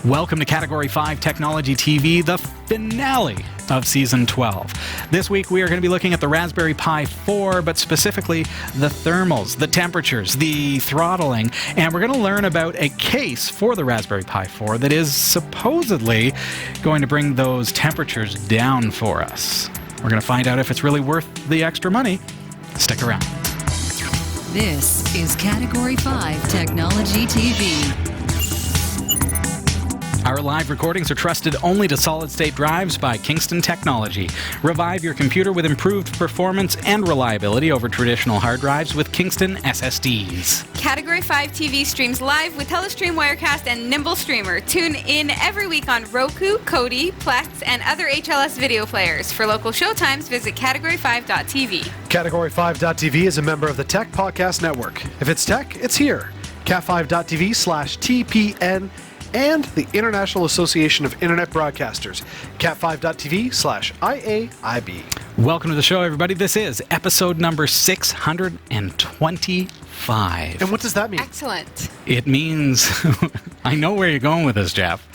Welcome to Category 5 Technology TV, the finale of Season 12. This week we are going to be looking at the Raspberry Pi 4, but specifically the thermals, the temperatures, the throttling, and we're going to learn about a case for the Raspberry Pi 4 that is supposedly going to bring those temperatures down for us. We're going to find out if it's really worth the extra money. Stick around. This is Category 5 Technology TV. Our live recordings are trusted only to solid-state drives by Kingston Technology. Revive your computer with improved performance and reliability over traditional hard drives with Kingston SSDs. Category 5 TV streams live with Telestream, Wirecast, and Nimble Streamer. Tune in every week on Roku, Kodi, Plex, and other HLS video players. For local showtimes, visit category5.tv. Category5.tv is a member of the Tech Podcast Network. If it's tech, it's here. cat5.tv/TPN and the International Association of Internet Broadcasters, cat5.tv/IAIB. Welcome to the show, everybody. This is episode number 625. And what does that mean? Excellent. It means, I know where you're going with this, Jeff.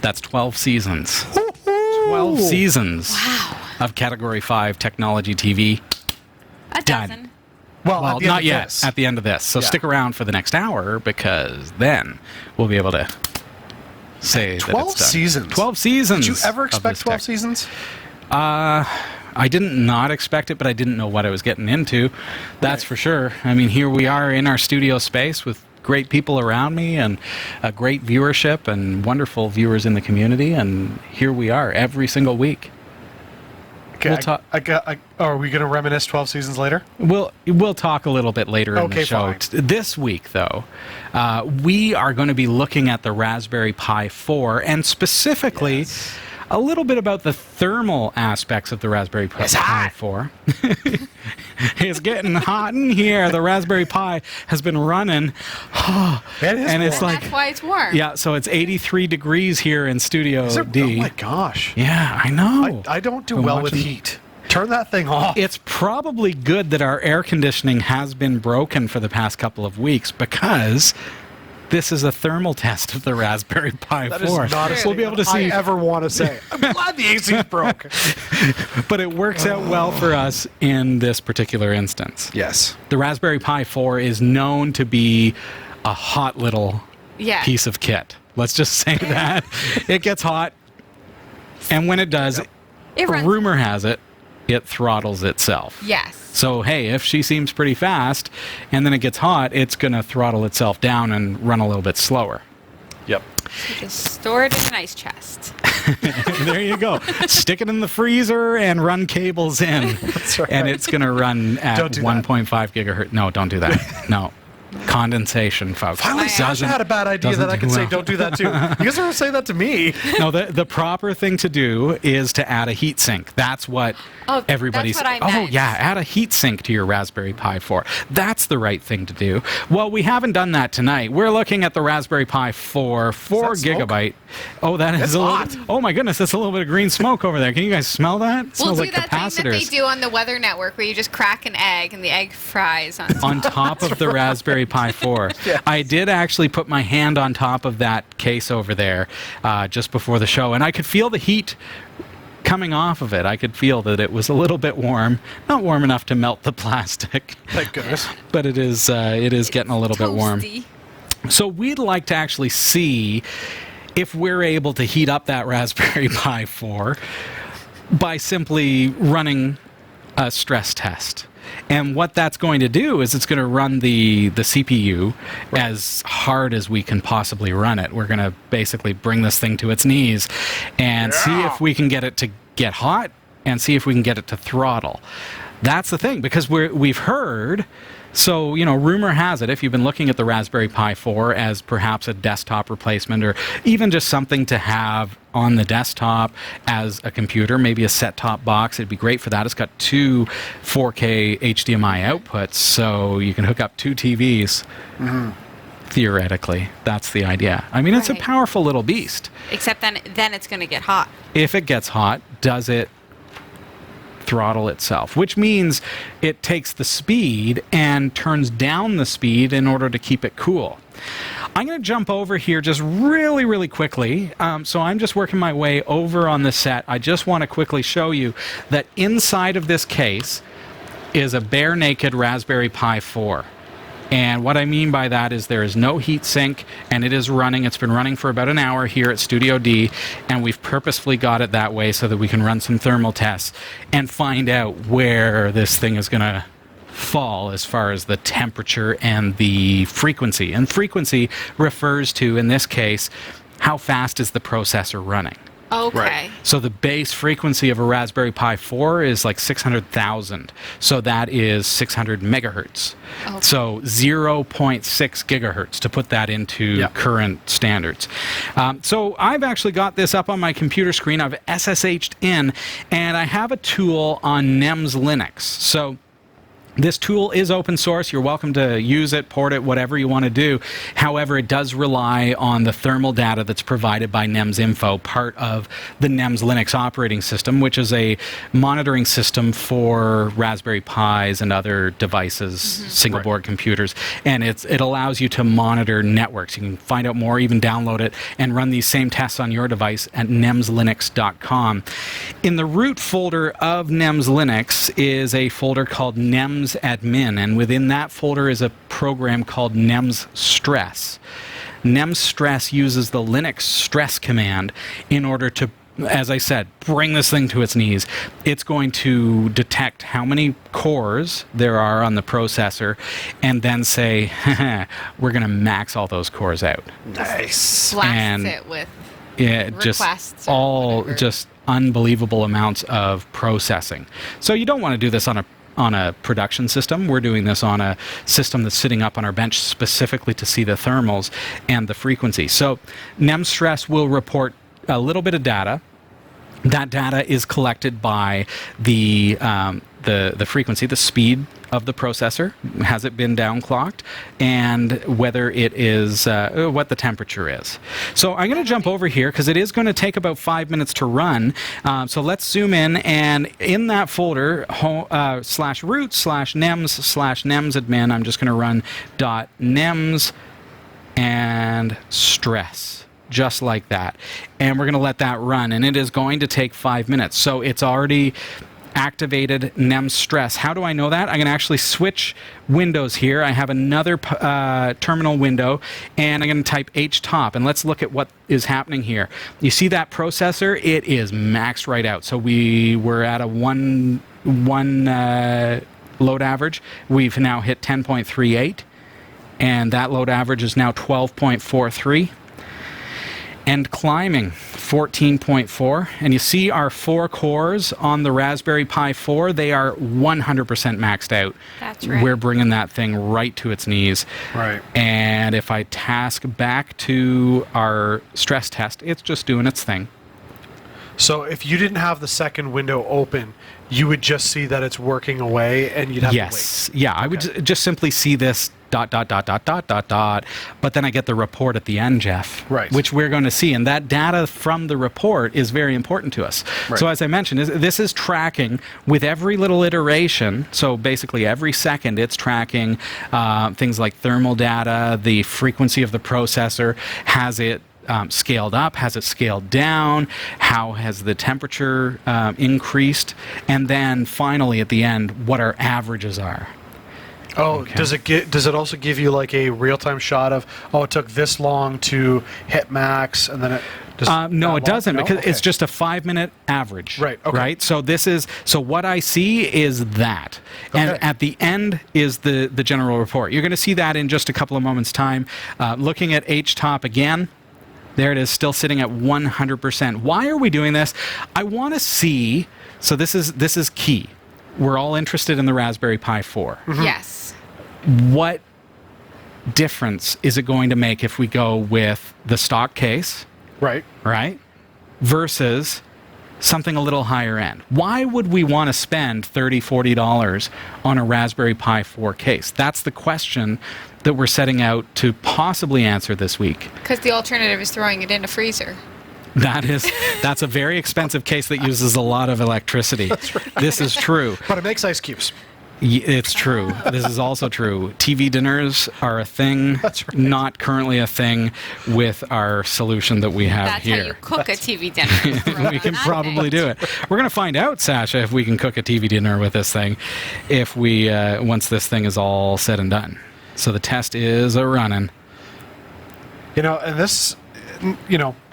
That's 12 seasons. 12 seasons of Category 5 Technology TV. A dozen. Well, not yet. At the end of this. So stick around for the next hour, because then we'll be able to say 12 that it's done. seasons. 12 seasons. Did you ever expect 12 seasons? I didn't not expect it, but I didn't know what I was getting into. That's for sure. I mean, here we are in our studio space with great people around me and a great viewership and wonderful viewers in the community, and here we are every single week. Okay, We'll are we going to reminisce 12 seasons later? We'll talk a little bit later in the show. Fine. This week, though, we are going to be looking at the Raspberry Pi 4, and specifically a little bit about the thermal aspects of the Raspberry Pi 4. It's getting hot in here. The Raspberry Pi has been running. It's like, that's why it's warm. Yeah, so it's 83 degrees here in Studio D. Oh my gosh. Yeah, I know. I don't do well with heat. Turn that thing off. It's probably good that our air conditioning has been broken for the past couple of weeks, because this is a thermal test of the Raspberry Pi 4. That is not a we'll be able to see. I ever want to say. I'm glad the AC's broke. But it works out well for us in this particular instance. Yes. The Raspberry Pi 4 is known to be a hot little piece of kit. Let's just say that. It gets hot, and when it does, rumor has it, it throttles itself. Yes. So, hey, if she seems pretty fast and then it gets hot, it's going to throttle itself down and run a little bit slower. Yep. So just store it in an ice chest. There you go. Stick it in the freezer and run cables in. That's right. And it's going to run at 1.5 gigahertz. No, don't do that. No. Condensation, folks. Finally, Sasha had a bad idea that I could say don't do that too. You guys ever say that to me? No, the proper thing to do is to add a heat sink. That's what everybody's... That's what I meant. Oh, yeah, add a heat sink to your Raspberry Pi 4. That's the right thing to do. Well, we haven't done that tonight. We're looking at the Raspberry Pi 4, 4 gigabyte. Oh, that is a little... Oh, my goodness, that's a little bit of green smoke over there. Can you guys smell that? It smells we'll do like that capacitors. thing that they do on the Weather Network, where you just crack an egg and the egg fries on top of the Raspberry Pi 4. Yes. I did actually put my hand on top of that case over there just before the show, and I could feel the heat coming off of it. I could feel that it was a little bit warm. Not warm enough to melt the plastic. Thank goodness. But it is getting a little bit warm. So we'd like to actually see if we're able to heat up that Raspberry Pi 4 by simply running a stress test. And what that's going to do is it's going to run the CPU as hard as we can possibly run it. We're going to basically bring this thing to its knees and see if we can get it to get hot and see if we can get it to throttle. That's the thing, because we've heard... So, rumor has it, if you've been looking at the Raspberry Pi 4 as perhaps a desktop replacement, or even just something to have on the desktop as a computer, maybe a set-top box, it'd be great for that. It's got 2 4K HDMI outputs, so you can hook up 2 TVs. Mm-hmm. Theoretically, that's the idea. I mean, it's a powerful little beast. Except then it's going to get hot. If it gets hot, does it throttle itself, which means it takes the speed and turns down the speed in order to keep it cool. I'm going to jump over here just really, really quickly. So I'm just working my way over on the set. I just want to quickly show you that inside of this case is a bare naked Raspberry Pi 4. And what I mean by that is there is no heat sink, and it is running. It's been running for about an hour here at Studio D, and we've purposefully got it that way so that we can run some thermal tests and find out where this thing is going to fall as far as the temperature and the frequency. And frequency refers to, in this case, how fast is the processor running. Okay. Right. So the base frequency of a Raspberry Pi 4 is like 600,000. So that is 600 megahertz. Okay. So 0.6 gigahertz, to put that into current standards. So I've actually got this up on my computer screen. I've SSH'd in, and I have a tool on NEMS Linux. So this tool is open source. You're welcome to use it, port it, whatever you want to do. However, it does rely on the thermal data that's provided by NEMS Info, part of the NEMS Linux operating system, which is a monitoring system for Raspberry Pis and other devices, single board computers. And it allows you to monitor networks. You can find out more, even download it, and run these same tests on your device at nemslinux.com. In the root folder of NEMS Linux is a folder called nems-admin, and within that folder is a program called nems-stress. Nems-stress uses the Linux stress command in order to, as I said, bring this thing to its knees. It's going to detect how many cores there are on the processor and then say, we're going to max all those cores out. Nice. Blast it with Just requests or all whatever. just unbelievable amounts of processing. So you don't want to do this on a production system. We're doing this on a system that's sitting up on our bench specifically to see the thermals and the frequency. So nems-stress will report a little bit of data. That data is collected by the frequency, the speed of the processor, has it been downclocked, and whether it is what the temperature is. So I'm going to jump over here because it is going to take about 5 minutes to run. So let's zoom in, and in that folder /root/nems/nems-admin, I'm just going to run .nems and stress. Just like that. And we're going to let that run, and it is going to take 5 minutes. So it's already activated nems-stress. How do I know that? I'm going to actually switch windows here. I have another terminal window, and I'm going to type htop, and let's look at what is happening here. You see that processor? It is maxed right out. So we were at a one load average. We've now hit 10.38, and that load average is now 12.43. And climbing 14.4, and you see our 4 cores on the Raspberry Pi 4, they are 100% maxed out. That's right. We're bringing that thing right to its knees. Right. And if I task back to our stress test, it's just doing its thing. So if you didn't have the second window open, you would just see that it's working away, and you'd have to wait. Yeah, I would just simply see this ... but then I get the report at the end, Jeff, Right. which we're going to see, and that data from the report is very important to us. Right. So as I mentioned, this is tracking with every little iteration, so basically every second it's tracking things like thermal data, the frequency of the processor, has it scaled up, has it scaled down, how has the temperature increased, and then finally at the end what our averages are. Oh, Okay. does it also give you like a real-time shot of, it took this long to hit max, and then it just No, it doesn't, because Okay. it's just a 5-minute average. Right, okay. Right. So what I see is that, and Okay. at the end is the general report. You're going to see that in just a couple of moments' time. Looking at htop again. There it is, still sitting at 100%. Why are we doing this? I want to see. So this is key. We're all interested in the Raspberry Pi 4. Yes. What difference is it going to make if we go with the stock case, Right. right, versus something a little higher end? Why would we want to spend $30, $40 on a Raspberry Pi 4 case? That's the question that we're setting out to possibly answer this week. Because the alternative is throwing it in a freezer. That's a very expensive case that uses a lot of electricity. This is true. But it makes ice cubes. It's true. This is also true. TV dinners are a thing. That's right. Not currently a thing with our solution that we have That's here. how you cook a TV dinner. We can probably do it. We're going to find out, Sasha, if we can cook a TV dinner with this thing, if we once this thing is all said and done. So the test is a running. And this,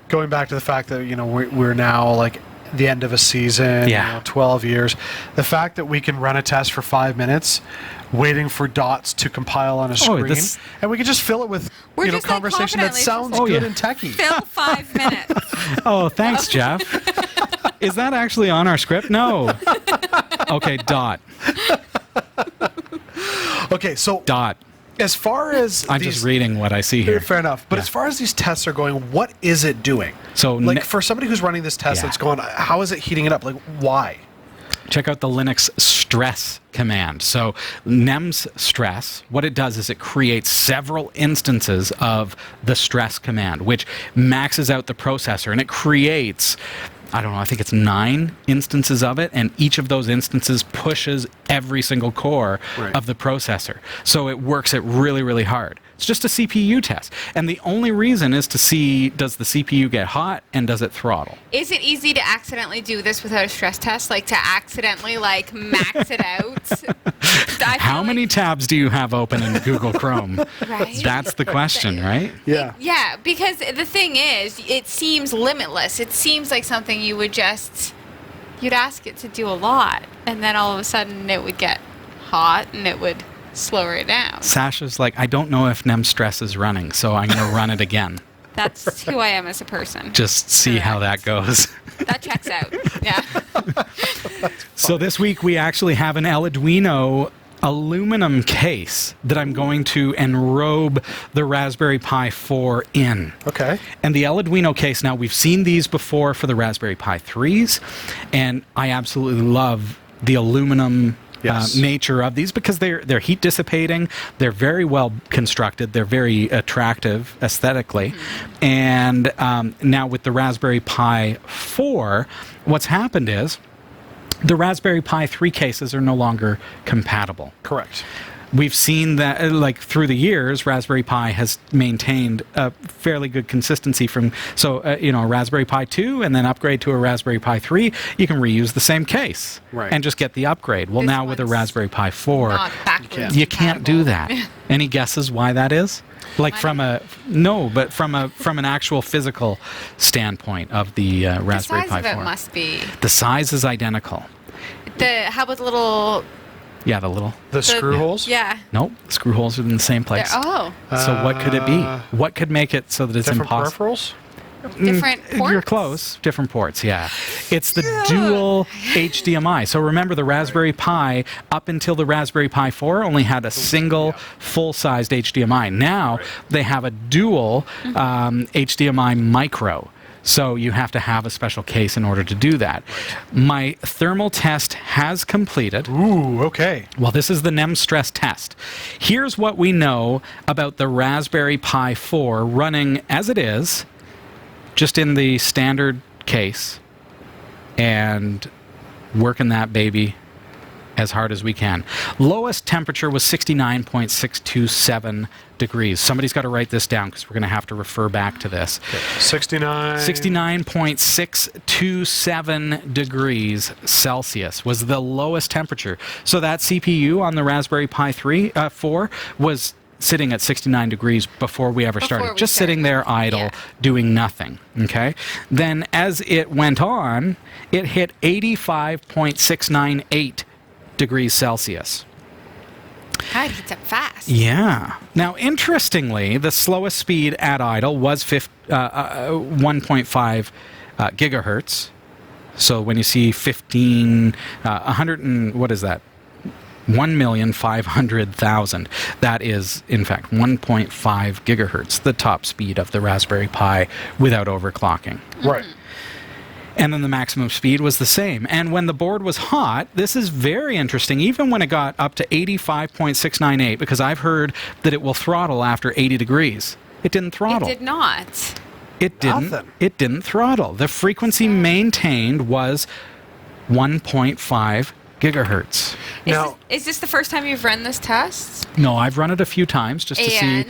going back to the fact that we're now like the end of a season, 12 years. The fact that we can run a test for 5 minutes, waiting for dots to compile on a screen, and we can just fill it with conversation that sounds good and techie. Fill 5 minutes. Oh, thanks, Jeff. Is that actually on our script? No. Okay, dot. Okay, so dot. As far as I'm just reading what I see here. Fair enough. But as far as these tests are going, what is it doing? So, for somebody who's running this test that's going, how is it heating it up? Like, why? Check out the nems-stress command. So nems-stress, what it does is it creates several instances of the stress command, which maxes out the processor, and it creates, I don't know, I think it's 9 instances of it, and each of those instances pushes every single core of the processor. So it works it really, really hard. It's just a CPU test. And the only reason is to see, does the CPU get hot and does it throttle? Is it easy to accidentally do this without a stress test? Like to accidentally max it out? How many tabs do you have open in Google Chrome? Right. That's the question, right? Yeah. Yeah, because the thing is, it seems limitless. It seems like something you'd ask it to do a lot, and then all of a sudden it would get hot and it would slow it down. Sasha's like, I don't know if nems-stress is running, so I'm going to run it again. That's who I am as a person. Just see how that goes. That checks out. Yeah. So this week we actually have an Eleduino aluminum case that I'm going to enrobe the Raspberry Pi 4 in. Okay. And the Eleduino case, now we've seen these before for the Raspberry Pi 3s, and I absolutely love the aluminum nature of these because they're heat dissipating, they're very well constructed, they're very attractive aesthetically. And now with the Raspberry Pi 4, what's happened is the Raspberry Pi 3 cases are no longer compatible. Correct. We've seen that, through the years, Raspberry Pi has maintained a fairly good consistency a Raspberry Pi 2 and then upgrade to a Raspberry Pi 3, you can reuse the same case and just get the upgrade. Well, now with a Raspberry Pi 4, you can't do that. Any guesses why that is? From an actual physical standpoint of the Raspberry Pi 4. The size of it must be. The size is identical. How about the little... Yeah, the screw holes? Yeah. Nope, screw holes are in the same place. So what could it be? What could make it so that it's impossible? Peripherals? Different ports? You're close. Different ports, yeah. It's the dual HDMI. So remember, the Raspberry Pi, up until the Raspberry Pi 4, only had a single full-sized HDMI. Now they have a dual HDMI micro. So you have to have a special case in order to do that. My thermal test has completed. Ooh, okay. Well, this is the nems-stress test. Here's what we know about the Raspberry Pi 4 running as it is, just in the standard case, and working that baby as hard as we can. Lowest temperature was 69.627 degrees. Somebody's got to write this down because we're going to have to refer back to this. 69.627 degrees Celsius was the lowest temperature. So that CPU on the Raspberry Pi 4 was sitting at 69 degrees before we ever started. Just sitting there idle, doing nothing. Okay? Then as it went on, it hit 85.698 degrees Celsius. God, it heats up fast. Yeah. Now, interestingly, the slowest speed at idle was 1.5 gigahertz. So when you see 100 and what is that? 1,500,000. That is, in fact, 1.5 gigahertz, the top speed of the Raspberry Pi without overclocking. Right. And then the maximum speed was the same. And when the board was hot, this is very interesting, even when it got up to 85.698, because I've heard that it will throttle after 80 degrees. It didn't throttle. It did not. It didn't throttle. The frequency maintained was 1.5 gigahertz. Is this the first time you've run this test? No, I've run it a few times just to see.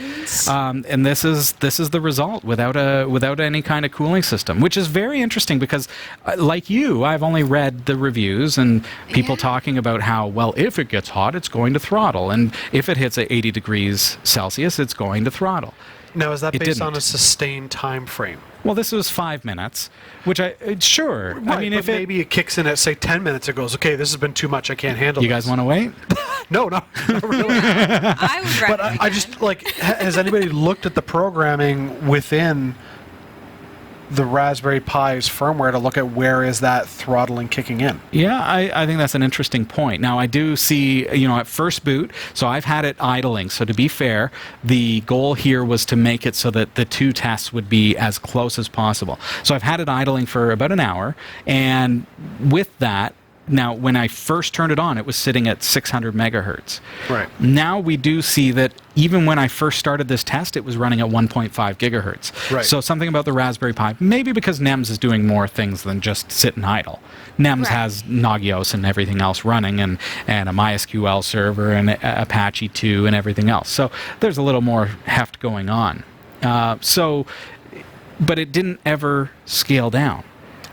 And this is the result without any kind of cooling system, which is very interesting because, like you, I've only read the reviews and people talking about how, well, if it gets hot, it's going to throttle, and if it hits at 80 degrees Celsius, it's going to throttle. Now, is that based on a sustained time frame? Well, this was 5 minutes, which sure. Right, I mean, if maybe it kicks in at, say, 10 minutes, it goes, okay, this has been too much, I can't handle you guys want to wait? No, not really. I would recommend. But I just, like, has anybody looked at the programming within the Raspberry Pi's firmware to look at where is that throttling kicking in? Yeah, I think that's an interesting point. Now, I do see, at first boot, so I've had it idling. So to be fair, the goal here was to make it so that the two tests would be as close as possible. So I've had it idling for about an hour, and with that, now, when I first turned it on, it was sitting at 600 megahertz. Right. Now we do see that even when I first started this test, it was running at 1.5 gigahertz. Right. So something about the Raspberry Pi, maybe because NEMS is doing more things than just sit and idle. NEMS has Nagios and everything else running, and a MySQL server and Apache 2 and everything else. So there's a little more heft going on. But it didn't ever scale down.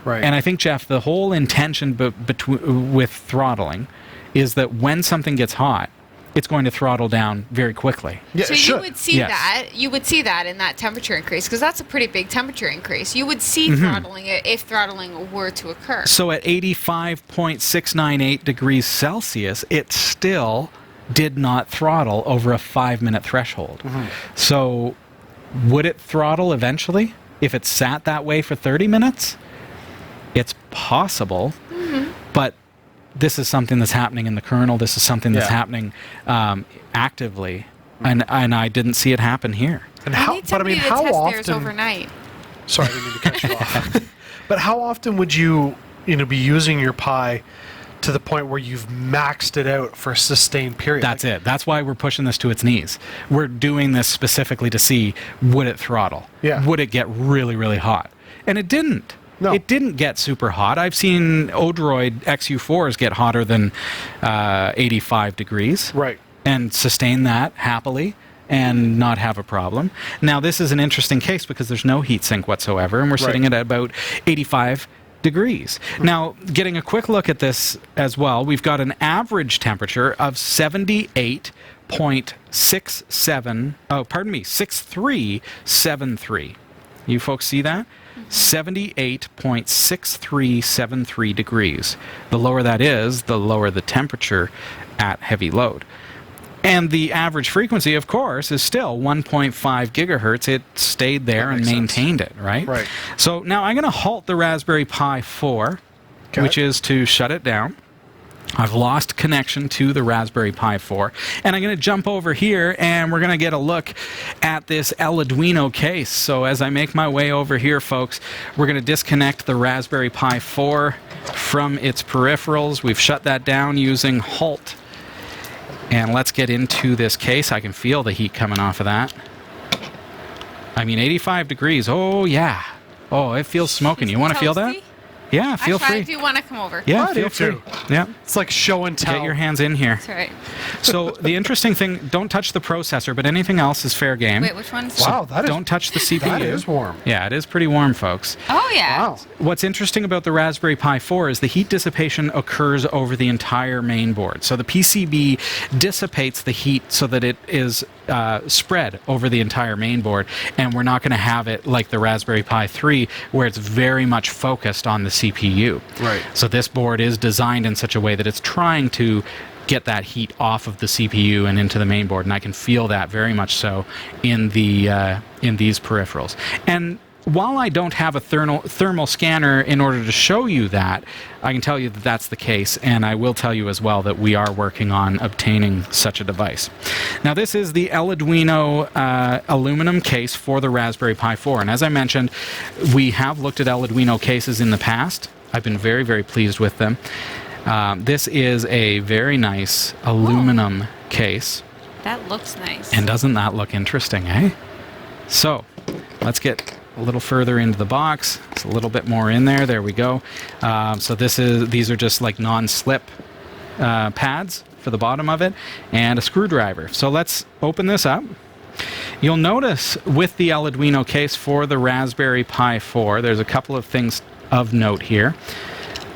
Right. And I think, Jeff, the whole intention with throttling is that when something gets hot, it's going to throttle down very quickly. Yeah, so you would see that. You would see that in that temperature increase, because that's a pretty big temperature increase. You would see throttling if throttling were to occur. So at 85.698 degrees Celsius, it still did not throttle over a 5-minute threshold. So would it throttle eventually if it sat that way for 30 minutes? It's possible, but this is something that's happening in the kernel. This is something that's happening actively, and I didn't see it happen here. And how often? Theirs overnight. Sorry, I didn't mean to cut you off. But how often would you be using your Pi to the point where you've maxed it out for a sustained period? That's it. That's why we're pushing this to its knees. We're doing this specifically to see, would it throttle? Yeah. Would it get really, really hot? And it didn't. No. It didn't get super hot. I've seen Odroid XU4s get hotter than 85 degrees. Right. And sustain that happily and not have a problem. Now, this is an interesting case because there's no heat sink whatsoever, and we're sitting at about 85 degrees. Now, getting a quick look at this as well, we've got an average temperature of 6373. You folks see that? 78.6373 degrees. The lower that is, the lower the temperature at heavy load. And the average frequency, of course, is still 1.5 gigahertz. It stayed there and maintained it, right? Right. So now I'm going to halt the Raspberry Pi 4, which is to shut it down. I've lost connection to the Raspberry Pi 4, and I'm going to jump over here and we're going to get a look at this Eleduino case. So as I make my way over here, folks, we're going to disconnect the Raspberry Pi 4 from its peripherals. We've shut that down using halt. And let's get into this case. I can feel the heat coming off of that. I mean, 85 degrees. Oh, yeah. Oh, it feels smoking. You want to feel that? Yeah, feel free. I do want to come over. Yeah, feel free. Yeah. It's like show and tell. Get your hands in here. That's right. So the interesting thing, don't touch the processor, but anything else is fair game. Wait, which one's Wow, that is... Don't touch the CPU. That is warm. Yeah, it is pretty warm, folks. Oh, yeah. Wow. What's interesting about the Raspberry Pi 4 is the heat dissipation occurs over the entire main board. So the PCB dissipates the heat so that it is spread over the entire main board, and we're not going to have it like the Raspberry Pi 3 where it's very much focused on the CPU. Right. So this board is designed in such a way that it's trying to get that heat off of the CPU and into the main board, and I can feel that very much so in the in these peripherals. And while I don't have a thermal scanner in order to show you that, I can tell you that that's the case, and I will tell you as well that we are working on obtaining such a device. Now, this is the Eleduino aluminum case for the Raspberry Pi 4, and as I mentioned, we have looked at Eleduino cases in the past. I've been very, very pleased with them. This is a very nice aluminum case. That looks nice. And doesn't that look interesting, eh? So, let's get a little further into the box. It's a little bit more in there. There we go. So these are just like non-slip pads for the bottom of it, and a screwdriver. So let's open this up. You'll notice with the Eleduino case for the Raspberry Pi 4, there's a couple of things of note here.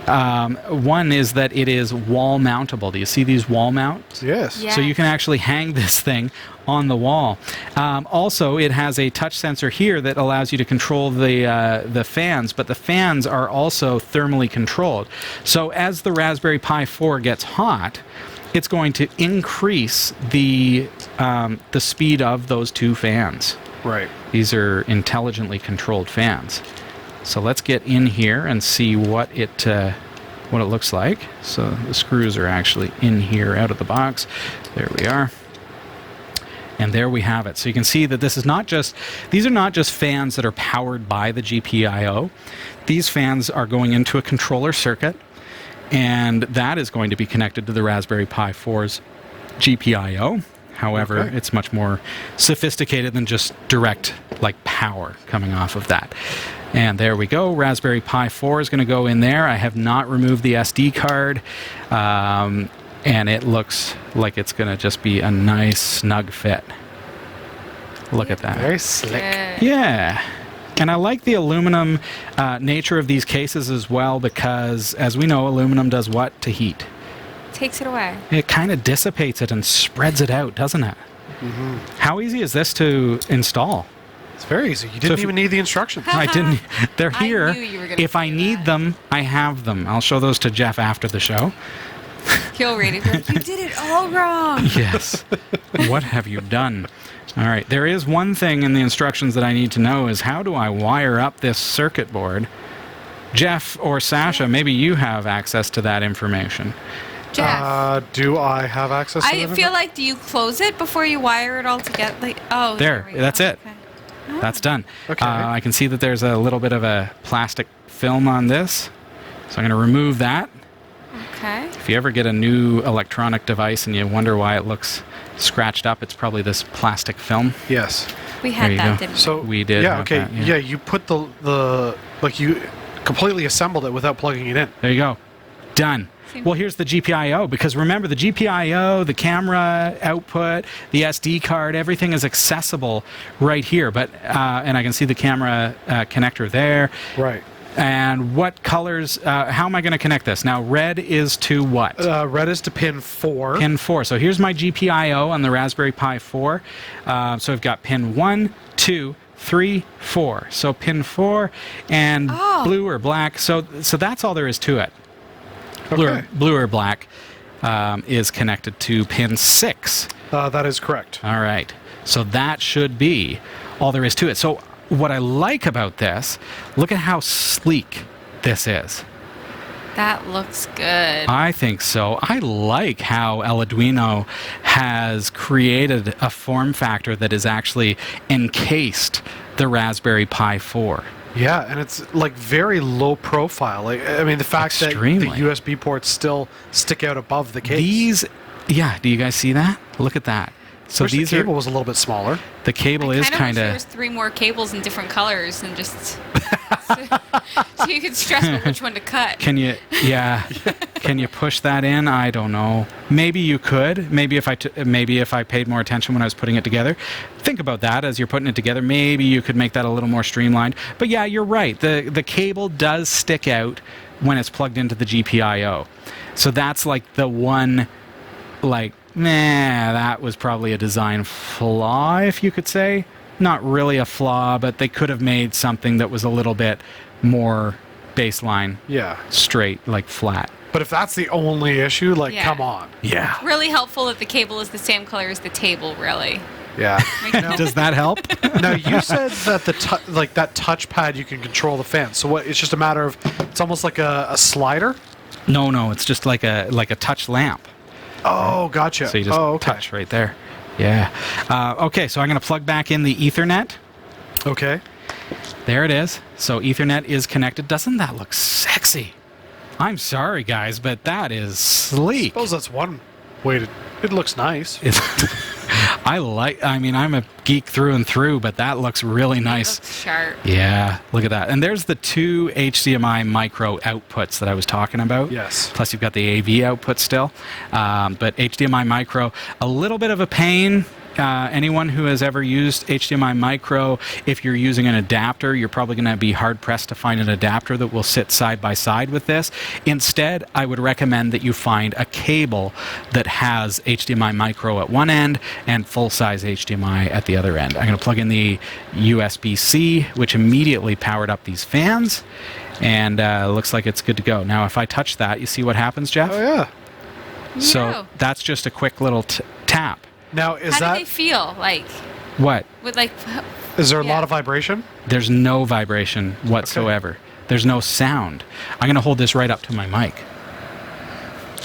One is that it is wall mountable. Do you see these wall mounts? Yes. Yeah. So you can actually hang this thing on the wall. Also, it has a touch sensor here that allows you to control the fans, but the fans are also thermally controlled. So as the Raspberry Pi 4 gets hot, it's going to increase the speed of those two fans. Right. These are intelligently controlled fans. So let's get in here and see what it looks like. So the screws are actually in here out of the box. There we are. And there we have it. So you can see that these are not just fans that are powered by the GPIO. These fans are going into a controller circuit, and that is going to be connected to the Raspberry Pi 4's GPIO. However, Okay. it's much more sophisticated than just direct power coming off of that. And there we go. Raspberry Pi 4 is going to go in there. I have not removed the SD card. And it looks like it's going to just be a nice, snug fit. Look at that. Very slick. Good. Yeah. And I like the aluminum nature of these cases as well because, as we know, aluminum does what to heat? Takes it away. It kind of dissipates it and spreads it out, doesn't it? Mm-hmm. How easy is this to install? It's very easy. You didn't even need the instructions. I didn't. They're I here. knew you were gonna If I say need that. them, I have them. I'll show those to Jeff after the show. He'll read it. Be like, you did it all wrong. Yes. What have you done? All right. There is one thing in the instructions that I need to know is how do I wire up this circuit board? Jeff or Sasha, maybe you have access to that information. Jeff, Do I have access to I that? feel like, do you close it before you wire it all together? There, we go. that's it. Okay. That's done. Okay. I can see that there's a little bit of a plastic film on this. So I'm going to remove that. Okay. If you ever get a new electronic device and you wonder why it looks scratched up, it's probably this plastic film. Yes. We There had you that, go. didn't we? So We did Yeah. have Okay. that, yeah. Yeah. You put you completely assembled it without plugging it in. There you go. Done. Seems- Well, here's the GPIO, because remember the GPIO, the camera output, the SD card, everything is accessible right here. But and I can see the camera connector there. Right. And what colors? How am I going to connect this? Now, red is to what? Red is to pin 4. Pin 4. So here's my GPIO on the Raspberry Pi 4. So I've got pin 1, 2, 3, 4. So pin 4 and blue or black. So that's all there is to it. Okay. Blue or black is connected to pin 6. That is correct. All right. So that should be all there is to it. So what I like about this, look at how sleek this is. That looks good. I think so. I like how Eleduino has created a form factor that is actually encased the Raspberry Pi 4. Yeah, and it's very low profile. I mean, the fact Extremely. that the USB ports still stick out above the case. Do you guys see that? Look at that. So Wish these the cable are was a little bit smaller. the cable is wish kind there of was 3 more cables in different colors and just so you could stress about which one to cut. Can you push that in? I don't know. Maybe you could. Maybe if I paid more attention when I was putting it together. Think about that as you're putting it together. Maybe you could make that a little more streamlined. But yeah, you're right. The cable does stick out when it's plugged into the GPIO. So that's the one that was probably a design flaw, if you could say. Not really a flaw, but they could have made something that was a little bit more baseline, Yeah. straight, flat. But if that's the only issue, Yeah. come on. Yeah. Really helpful that the cable is the same color as the table, really. Yeah. Does that help? Now, you said that that touchpad you can control the fan. So what? It's just a matter of, it's almost like a slider? No, it's just like a touch lamp. Oh, gotcha. So you just touch right there. Yeah. Okay, so I'm going to plug back in the Ethernet. Okay. There it is. So Ethernet is connected. Doesn't that look sexy? I'm sorry, guys, but that is I sleek. suppose that's one way to... It looks nice. I mean, I'm a geek through and through, but that looks really nice. It looks sharp. Yeah, look at that. And there's the 2 HDMI micro outputs that I was talking about. Yes. Plus you've got the AV output still. But HDMI micro, a little bit of a pain. Anyone who has ever used HDMI micro, if you're using an adapter, you're probably going to be hard-pressed to find an adapter that will sit side by side with this. Instead, I would recommend that you find a cable that has HDMI micro at one end and full-size HDMI at the other end. I'm going to plug in the USB-C, which immediately powered up these fans, and looks like it's good to go. Now, if I touch that, you see what happens, Jeff? Oh, yeah. So that's just a quick little tap. Now, How do they feel? Like, what? with like, is there a lot of vibration? There's no vibration whatsoever. Okay. There's no sound. I'm going to hold this right up to my mic.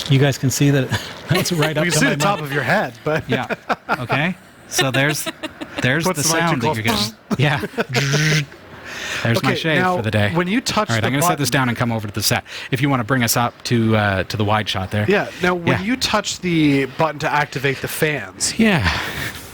You guys can see that it's right up to my mic. You can see the top of your head, but... Yeah. Okay. So there's the sound that you're getting. Yeah. There's my shave for the day. When you touch All right, I'm going to set this down and come over to the set. If you want to bring us up to the wide shot there. Yeah. Now, when you touch the button to activate the fans,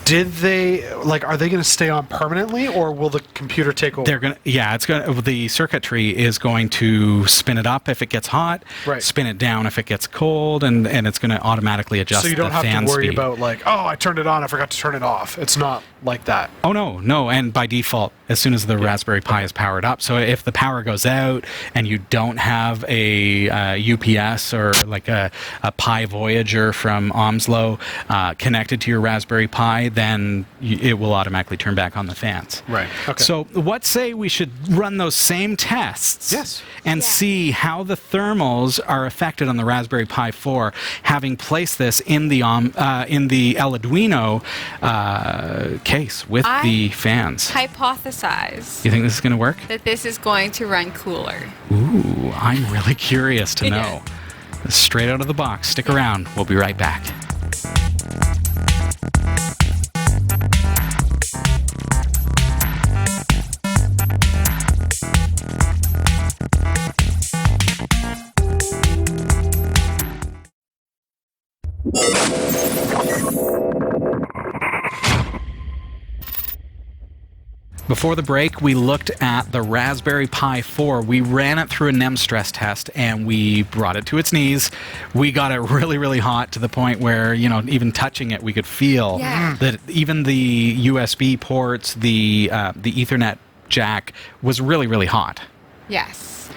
did they are they going to stay on permanently, or will the computer take over? They're going to. Yeah, it's going to. The circuitry is going to spin it up if it gets hot. Right. Spin it down if it gets cold, and it's going to automatically adjust. So you don't the have fan to worry speed. about I turned it on, I forgot to turn it off. It's not like that. Oh no, and by default, as soon as the Raspberry Pi is powered up, so if the power goes out and you don't have a UPS or like a Pi Voyager from Omslo connected to your Raspberry Pi, then it will automatically turn back on the fans. Right. Okay. So what say we should run those same tests? Yes. And see how the thermals are affected on the Raspberry Pi 4, having placed this in the Eleduino case with the fans. Hypothesize. You think this is going to work? That this is going to run cooler. Ooh, I'm really curious to know. Straight out of the box. Stick around. We'll be right back. Before the break, we looked at the Raspberry Pi 4. We ran it through a nems-stress test, and we brought it to its knees. We got it really, really hot to the point where, even touching it, we could feel that even the USB ports, the Ethernet jack was really, really hot. Yes.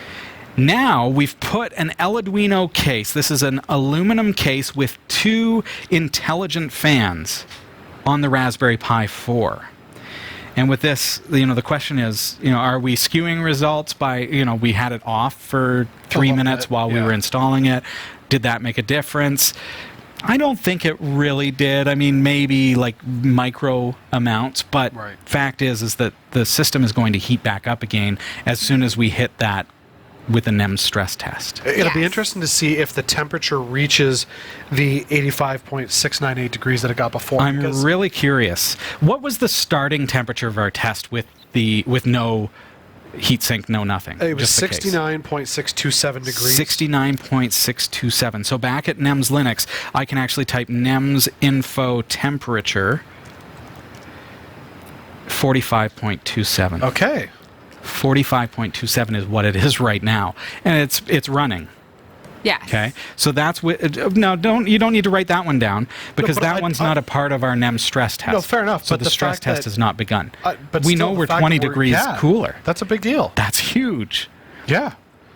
Now we've put an Eleduino case. This is an aluminum case with 2 intelligent fans on the Raspberry Pi 4. And with this, the question is, are we skewing results by, we had it off for 3 minutes while we were installing it. Did that make a difference? I don't think it really did. I mean, maybe micro amounts, but fact is that the system is going to heat back up again as soon as we hit that with a nems-stress test. It'll be interesting to see if the temperature reaches the 85.698 degrees that it got before. I'm really curious. What was the starting temperature of our test with no heatsink, no nothing? It was 69.627 degrees. 69.627. So back at NEMS Linux, I can actually type NEMS info temperature 45.27. Okay. 45.27 is what it is right now, and it's running. Yes. Okay. So that's you don't need to write that one down because that one's not a part of our nems-stress test. No, fair enough. So but the stress test has not begun. But we know we're 20 degrees cooler. That's a big deal. That's huge. Yeah.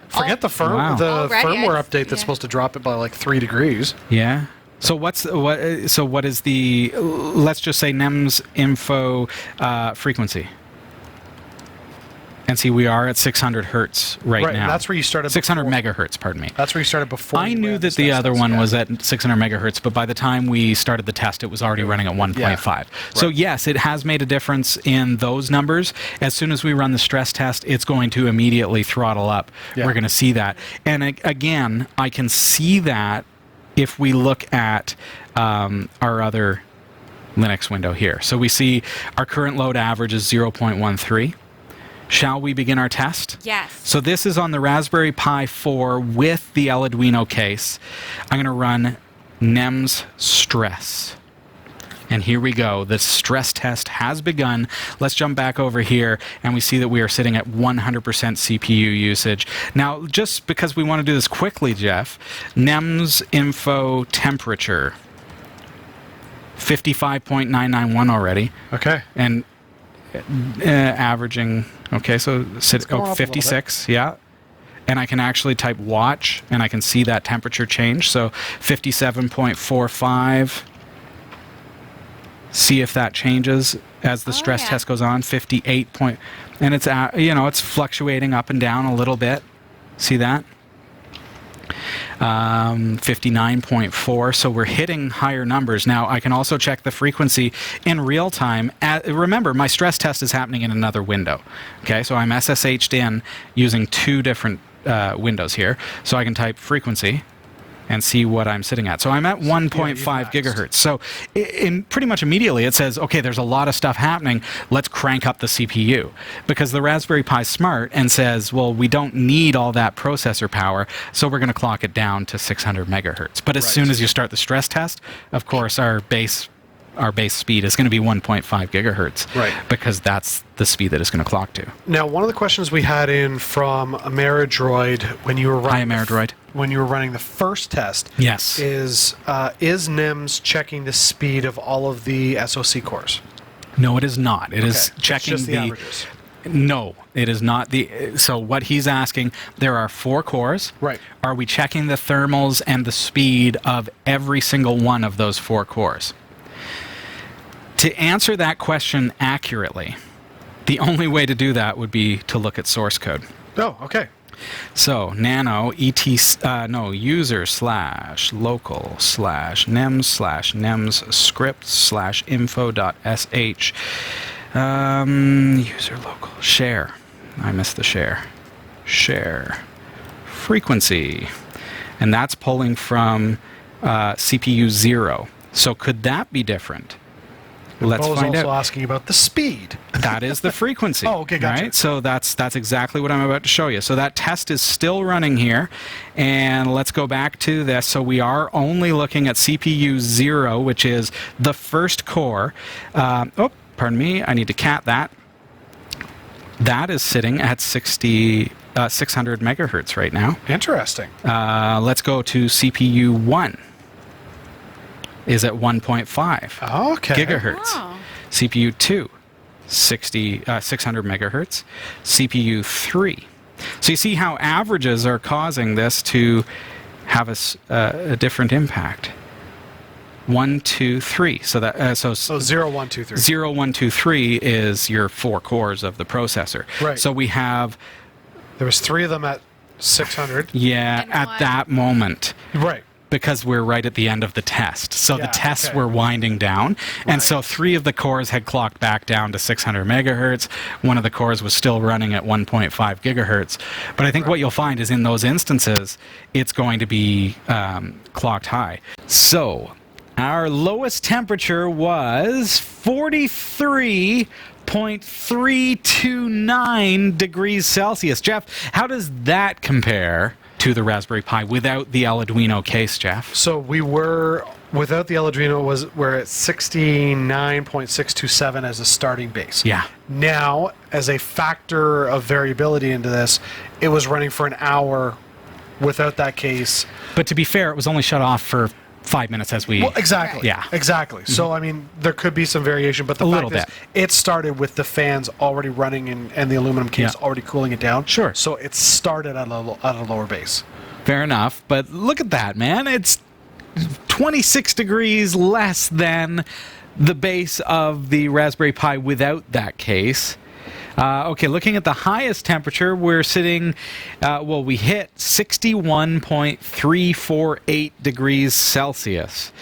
Forget the firmware update that's supposed to drop it by 3 degrees. Yeah. So what is the let's just say NEMS info frequency? And see, we are at 600 hertz right now. That's where you started. 600 megahertz, pardon me. That's where you started before. I knew that the other one was at 600 megahertz, but by the time we started the test, it was already running at 1.5. So yes, it has made a difference in those numbers. As soon as we run the stress test, it's going to immediately throttle up. Yeah. We're going to see that. And again, I can see that if we look at our other Linux window here. So we see our current load average is 0.13. Shall we begin our test? Yes. So this is on the Raspberry Pi 4 with the Eleduino case. I'm going to run nems-stress. And here we go. The stress test has begun. Let's jump back over here, and we see that we are sitting at 100% CPU usage. Now, just because we want to do this quickly, Jeff, NEMS info temperature, 55.991 already. Okay. And averaging, okay, so 56, yeah. And I can actually type watch, and I can see that temperature change. So 57.45. See if that changes as the stress test goes on. 58 point, and it's it's fluctuating up and down a little bit. See that? 59.4. So we're hitting higher numbers. Now I can also check the frequency in real time. Remember, my stress test is happening in another window. Okay, so I'm SSH'd in using two different windows here. So I can type frequency and see what I'm sitting at. So I'm at 1.5 gigahertz. So in pretty much immediately it says, okay, there's a lot of stuff happening. Let's crank up the CPU. Because the Raspberry Pi is smart and says, well, we don't need all that processor power, so we're going to clock it down to 600 megahertz. But as soon as you start the stress test, of course, our base speed is going to be 1.5 gigahertz. Right. Because that's the speed that it's going to clock to. Now, one of the questions we had in from Ameridroid when you were running... Hi, Ameridroid. When you were running the first test, yes, is NEMS checking the speed of all of the SoC cores? No, it is not. It is checking it's just the averages. No, it is not the. So what he's asking, there are 4 cores. Right. Are we checking the thermals and the speed of every single one of those 4 cores? To answer that question accurately, the only way to do that would be to look at source code. Oh, okay. So nano user / local / nems / script / info.sh user local share. I missed the share frequency, and that's pulling from CPU 0. So could that be different? Let's Bo was find also out. asking about the speed. That is the frequency. Oh, okay, gotcha. Right? So that's exactly what I'm about to show you. So that test is still running here, and let's go back to this. So we are only looking at CPU 0, which is the first core. Pardon me. I need to cat that. That is sitting at 600 megahertz right now. Interesting. Let's go to CPU 1. Is at 1.5 gigahertz. Wow. CPU 2, 600 megahertz. CPU 3. So you see how averages are causing this to have a different impact. 1, 2, 3. So that 0, 1, 2, 3. 0, 1, 2, 3 is your 4 cores of the processor. Right. So we have. There was 3 of them at 600. Yeah, And at one. that moment. Right. Because we're right at the end of the test. So the tests okay. were winding down. And Right. so 3 of the cores had clocked back down to 600 megahertz. One of the cores was still running at 1.5 gigahertz. But I think what you'll find is in those instances, it's going to be clocked high. So our lowest temperature was 43.329 degrees Celsius. Jeff, how does that compare to the Raspberry Pi without the Eleduino case, Jeff? So we were, without the Eleduino, we're at 69.627 as a starting base. Yeah. Now, as a factor of variability into this, it was running for an hour without that case. But to be fair, it was only shut off for 5 minutes as we... Well, exactly. Yeah. Exactly. So, I mean, there could be some variation, but the little fact is, it started with the fans already running and the aluminum case already cooling it down. Sure. So it started at a lower base. Fair enough. But look at that, man. It's 26 degrees less than the base of the Raspberry Pi without that case. Okay, looking at the highest temperature, we're sitting, we hit 61.348 degrees Celsius.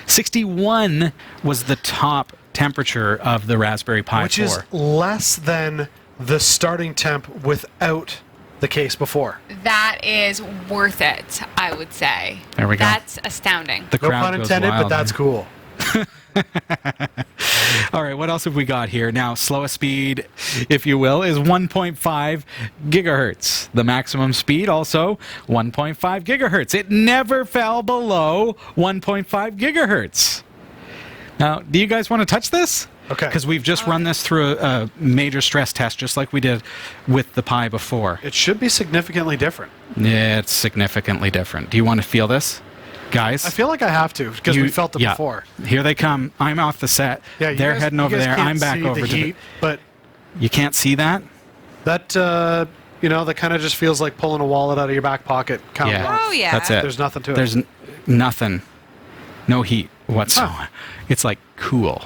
61 was the top temperature of the Raspberry Pi 4. Which is less than the starting temp without the case before. That is worth it, I would say. There we go. That's astounding. The No crowd pun goes intended, wild, but that's man. cool. All right, what else have we got here? Now, slowest speed, if you will, is 1.5 gigahertz. The maximum speed, also 1.5 gigahertz. It never fell below 1.5 gigahertz. Now, do you guys want to touch this? Okay. Because we've just run this through a major stress test, just like we did with the Pi before. It should be significantly different. Yeah, it's significantly different. Do you want to feel this, guys? I feel like I have to, because we felt it before. Here they come. I'm off the set. Yeah, they're heading over there. I'm back over the to heat, but You can't see that? that that kind of just feels like pulling a wallet out of your back pocket. Kind of. Oh, yeah. That's it. There's nothing to it. There's nothing. No heat whatsoever. It's like cool.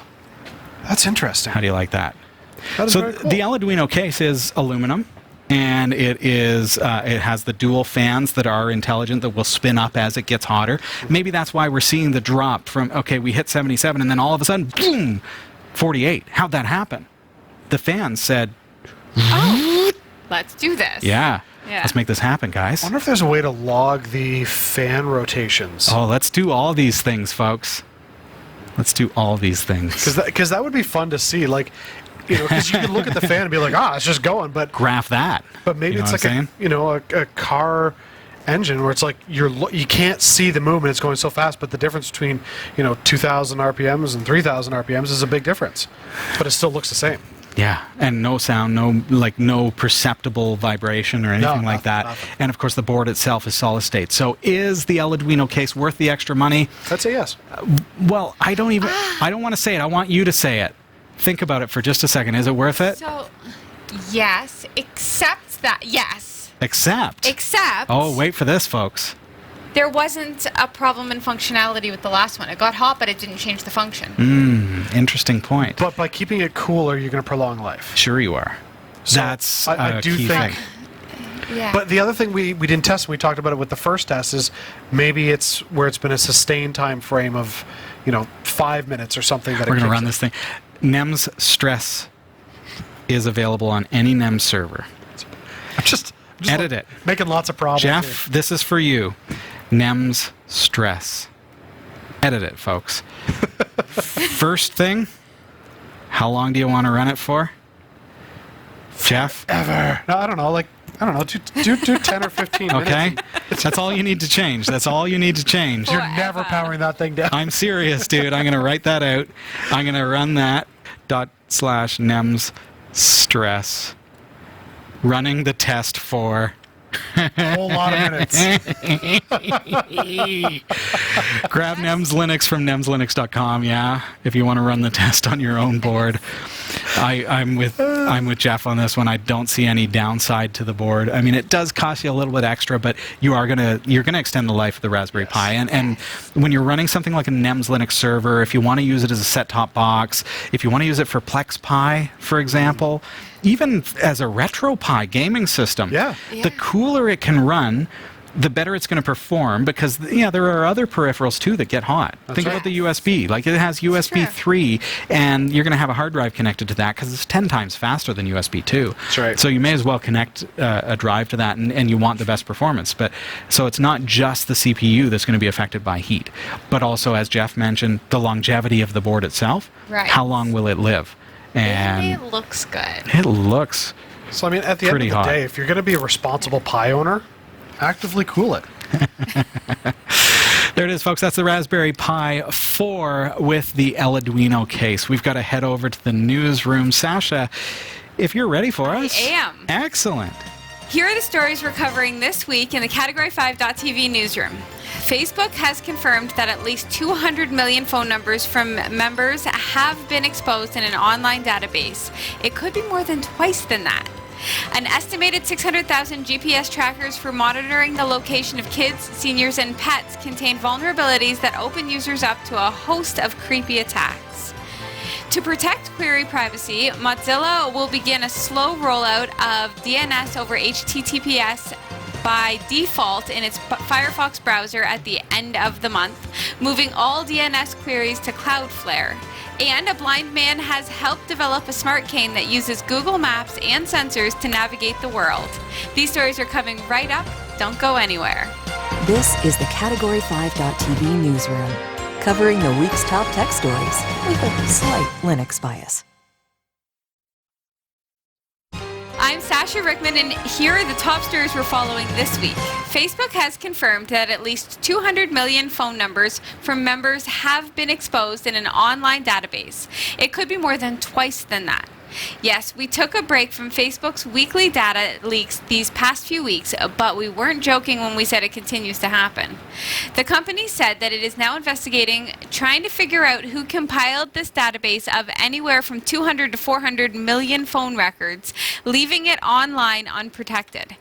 That's interesting. How do you like that? That is So very cool. the Eleduino case is aluminum, and it has the dual fans that are intelligent that will spin up as it gets hotter. Maybe that's why we're seeing the drop from, okay, we hit 77 and then all of a sudden, boom, 48. How'd that happen? The fans said, Let's do this. yeah, Yeah. let's make this happen, guys. I wonder if there's a way to log the fan rotations. Oh, let's do all these things, folks. Let's do all these things. Because that would be fun to see. Like, because you can look at the fan and be like, it's just going. But Graph that. maybe You know it's what like I'm a car engine where it's like you can't see the movement. It's going so fast, but the difference between 2,000 RPMs and 3,000 RPMs is a big difference. But it still looks the same. Yeah, and no sound, no perceptible vibration or anything like that. Nothing. And of course, the board itself is solid state. So, is the Eleduino case worth the extra money? I'd say yes. Well, I don't want to say it. I want you to say it. Think about it for just a second. Is it worth it? So, yes, except that, yes. Except. Oh, wait for this, folks. There wasn't a problem in functionality with the last one. It got hot, but it didn't change the function. Interesting point. But by keeping it cooler, you're going to prolong life. Sure you are. So That's I a do key think. thing. Yeah. But the other thing we didn't test, and we talked about it with the first test, is maybe it's where it's been a sustained time frame of 5 minutes or something. That We're going to kicks run in. this thing. NEMS-stress is available on any NEMS server. I'm just Edit it. making lots of problems. Jeff, this is for you. NEMS-stress. Edit it, folks. First thing, how long do you want to run it for? Jeff? Ever. No, I don't know. Do 10 or 15 minutes. Okay? That's all you need to change. That's all you need to change. You're never powering that thing down. I'm serious, dude. I'm going to write that out. I'm going to run that /NEMS-stress. Running the test for... A whole lot of minutes. Grab NEMS Linux from nemslinux.com, yeah, if you want to run the test on your own board. I'm with Jeff on this one. I don't see any downside to the board. I mean, it does cost you a little bit extra, but you're gonna extend the life of the Raspberry Pi. And when you're running something like a NEMS Linux server, if you want to use it as a set-top box, if you want to use it for Plex Pi, for example, even as a RetroPie gaming system, the cooler it can run, the better it's going to perform, because there are other peripherals too that get hot. Think about the USB. Like, it has USB 3, and you're going to have a hard drive connected to that because it's 10 times faster than USB 2. That's right. So you may as well connect a drive to that, and you want the best performance. But so it's not just the CPU that's going to be affected by heat, but also, as Jeff mentioned, the longevity of the board itself. Right. How long will it live? And it looks good. It looks So, I mean, at the end of pretty the hot. day, if you're going to be a responsible Pi owner, actively cool it. There it is, folks. That's the Raspberry Pi 4 with the Eleduino case. We've got to head over to the newsroom. Sasha, if you're ready for us. I am. Excellent. Here are the stories we're covering this week in the Category 5.tv newsroom. Facebook has confirmed that at least 200 million phone numbers from members have been exposed in an online database. It could be more than twice than that. An estimated 600,000 GPS trackers for monitoring the location of kids, seniors, and pets contain vulnerabilities that open users up to a host of creepy attacks. To protect query privacy, Mozilla will begin a slow rollout of DNS over HTTPS by default in its Firefox browser at the end of the month, moving all DNS queries to Cloudflare. And a blind man has helped develop a smart cane that uses Google Maps and sensors to navigate the world. These stories are coming right up. Don't go anywhere. This is the Category 5.tv newsroom, covering the week's top tech stories with a slight Linux bias. I'm Sasha Rickman, and here are the top stories we're following this week. Facebook has confirmed that at least 200 million phone numbers from members have been exposed in an online database. It could be more than twice than that. Yes, we took a break from Facebook's weekly data leaks these past few weeks, but we weren't joking when we said it continues to happen. The company said that it is now investigating, trying to figure out who compiled this database of anywhere from 200 to 400 million phone records, leaving it online unprotected.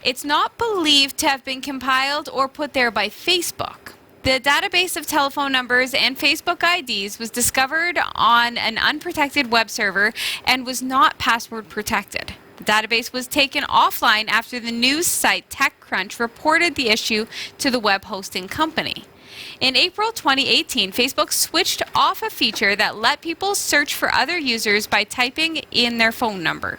It's not believed to have been compiled or put there by Facebook. The database of telephone numbers and Facebook IDs was discovered on an unprotected web server and was not password protected. The database was taken offline after the news site TechCrunch reported the issue to the web hosting company. In April 2018, Facebook switched off a feature that let people search for other users by typing in their phone number.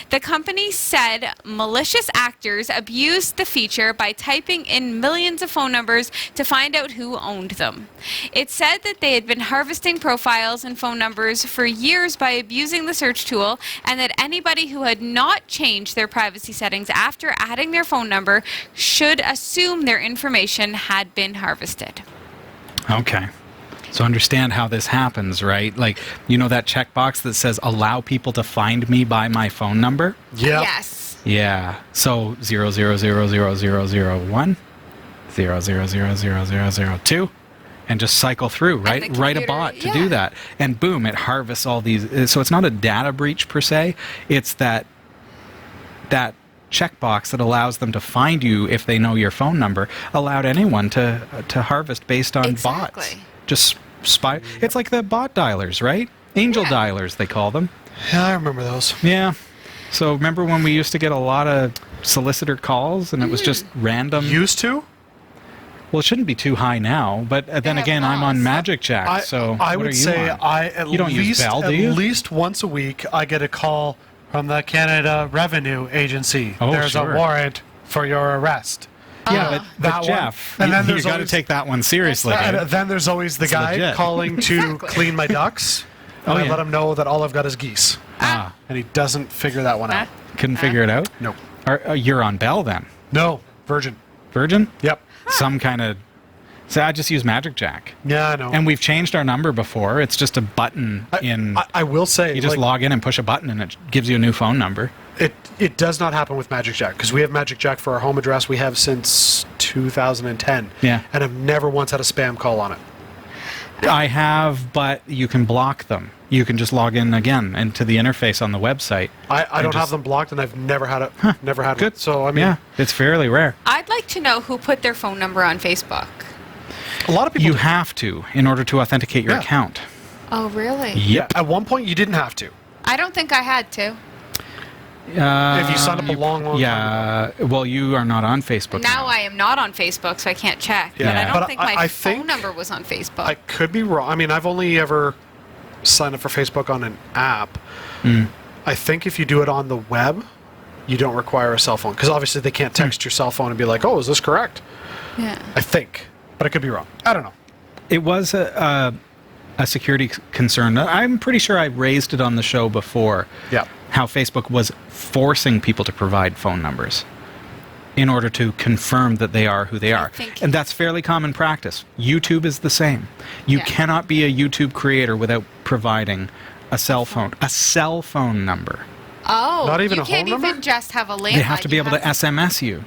The company said malicious actors abused the feature by typing in millions of phone numbers to find out who owned them. It said that they had been harvesting profiles and phone numbers for years by abusing the search tool, and that anybody who had not changed their privacy settings after adding their phone number should assume their information had been harvested. Okay. So understand how this happens, right? Like, you know that checkbox that says allow people to find me by my phone number? Yeah. Yes. Yeah. So 0000001, 0000002, and just cycle through, right? And the Write a computer- bot to yeah. do that. And boom, it harvests all these. So it's not a data breach per se. It's that checkbox that allows them to find you if they know your phone number, allowed anyone to harvest based on bots. Exactly. Just spy. It's like the bot dialers, right? Angel Yeah. dialers, they call them. Yeah, I remember those. Yeah. So remember when we used to get a lot of solicitor calls and it was just random? Used to? Well, it shouldn't be too high now, but then have again, I'm on calls. Magic Jack, so I what would are you say on? I at You don't use least Bell, do you? at least once a week I get a call from the Canada Revenue Agency. Oh, There's sure. a warrant for your arrest. Yeah, that but one. Jeff, And then you there's got to always- take that one seriously. And dude. then there's always the It's guy legit. calling to Exactly. clean my ducks. Oh, And I yeah. let him know that all I've got is geese. Ah, And he doesn't figure that one out. couldn't figure it out? Nope. You're on Bell then? No, Virgin. Virgin? Yep. Some kind of... So I just use Magic Jack. Yeah, I know. And we've changed our number before. It's just a button in... I will say, You just like, log in and push a button and it gives you a new phone number. it does not happen with Magic Jack because we have Magic Jack for our home address. We have since 2010. Yeah. And I've never once had a spam call on it. I have, but you can block them. You can just log in again into the interface on the website. I don't have just- them blocked, and I've never had it. Never had Good. one. So I mean, Yeah, it's fairly rare. I'd like to know who put their phone number on Facebook. a lot of people. You do. have to in order to authenticate your Yeah. account. Oh, really? Yep. At one point, you didn't have to. I don't think I had to. If you signed up a long time ago. Yeah. Well, you are not on Facebook Now I am not on Facebook, so I can't check. Yeah. But I don't But think I my think- phone number was on Facebook. I could be wrong. I mean, I've only ever signed up for Facebook on an app. I think if you do it on the web, you don't require a cell phone because obviously they can't text your cell phone and be like, "Oh, is this correct?" yeah. I think, but I could be wrong. I don't know. It was a security concern. I'm pretty sure I raised it on the show before. Yeah. How Facebook was forcing people to provide phone numbers in order to confirm that they are who they are. think- And that's fairly common practice. YouTube is the same. You Yeah. cannot be a YouTube creator without providing a cell phone number. Oh, Not even you a can't home even number? just have a landline. They have to be you able to SMS you.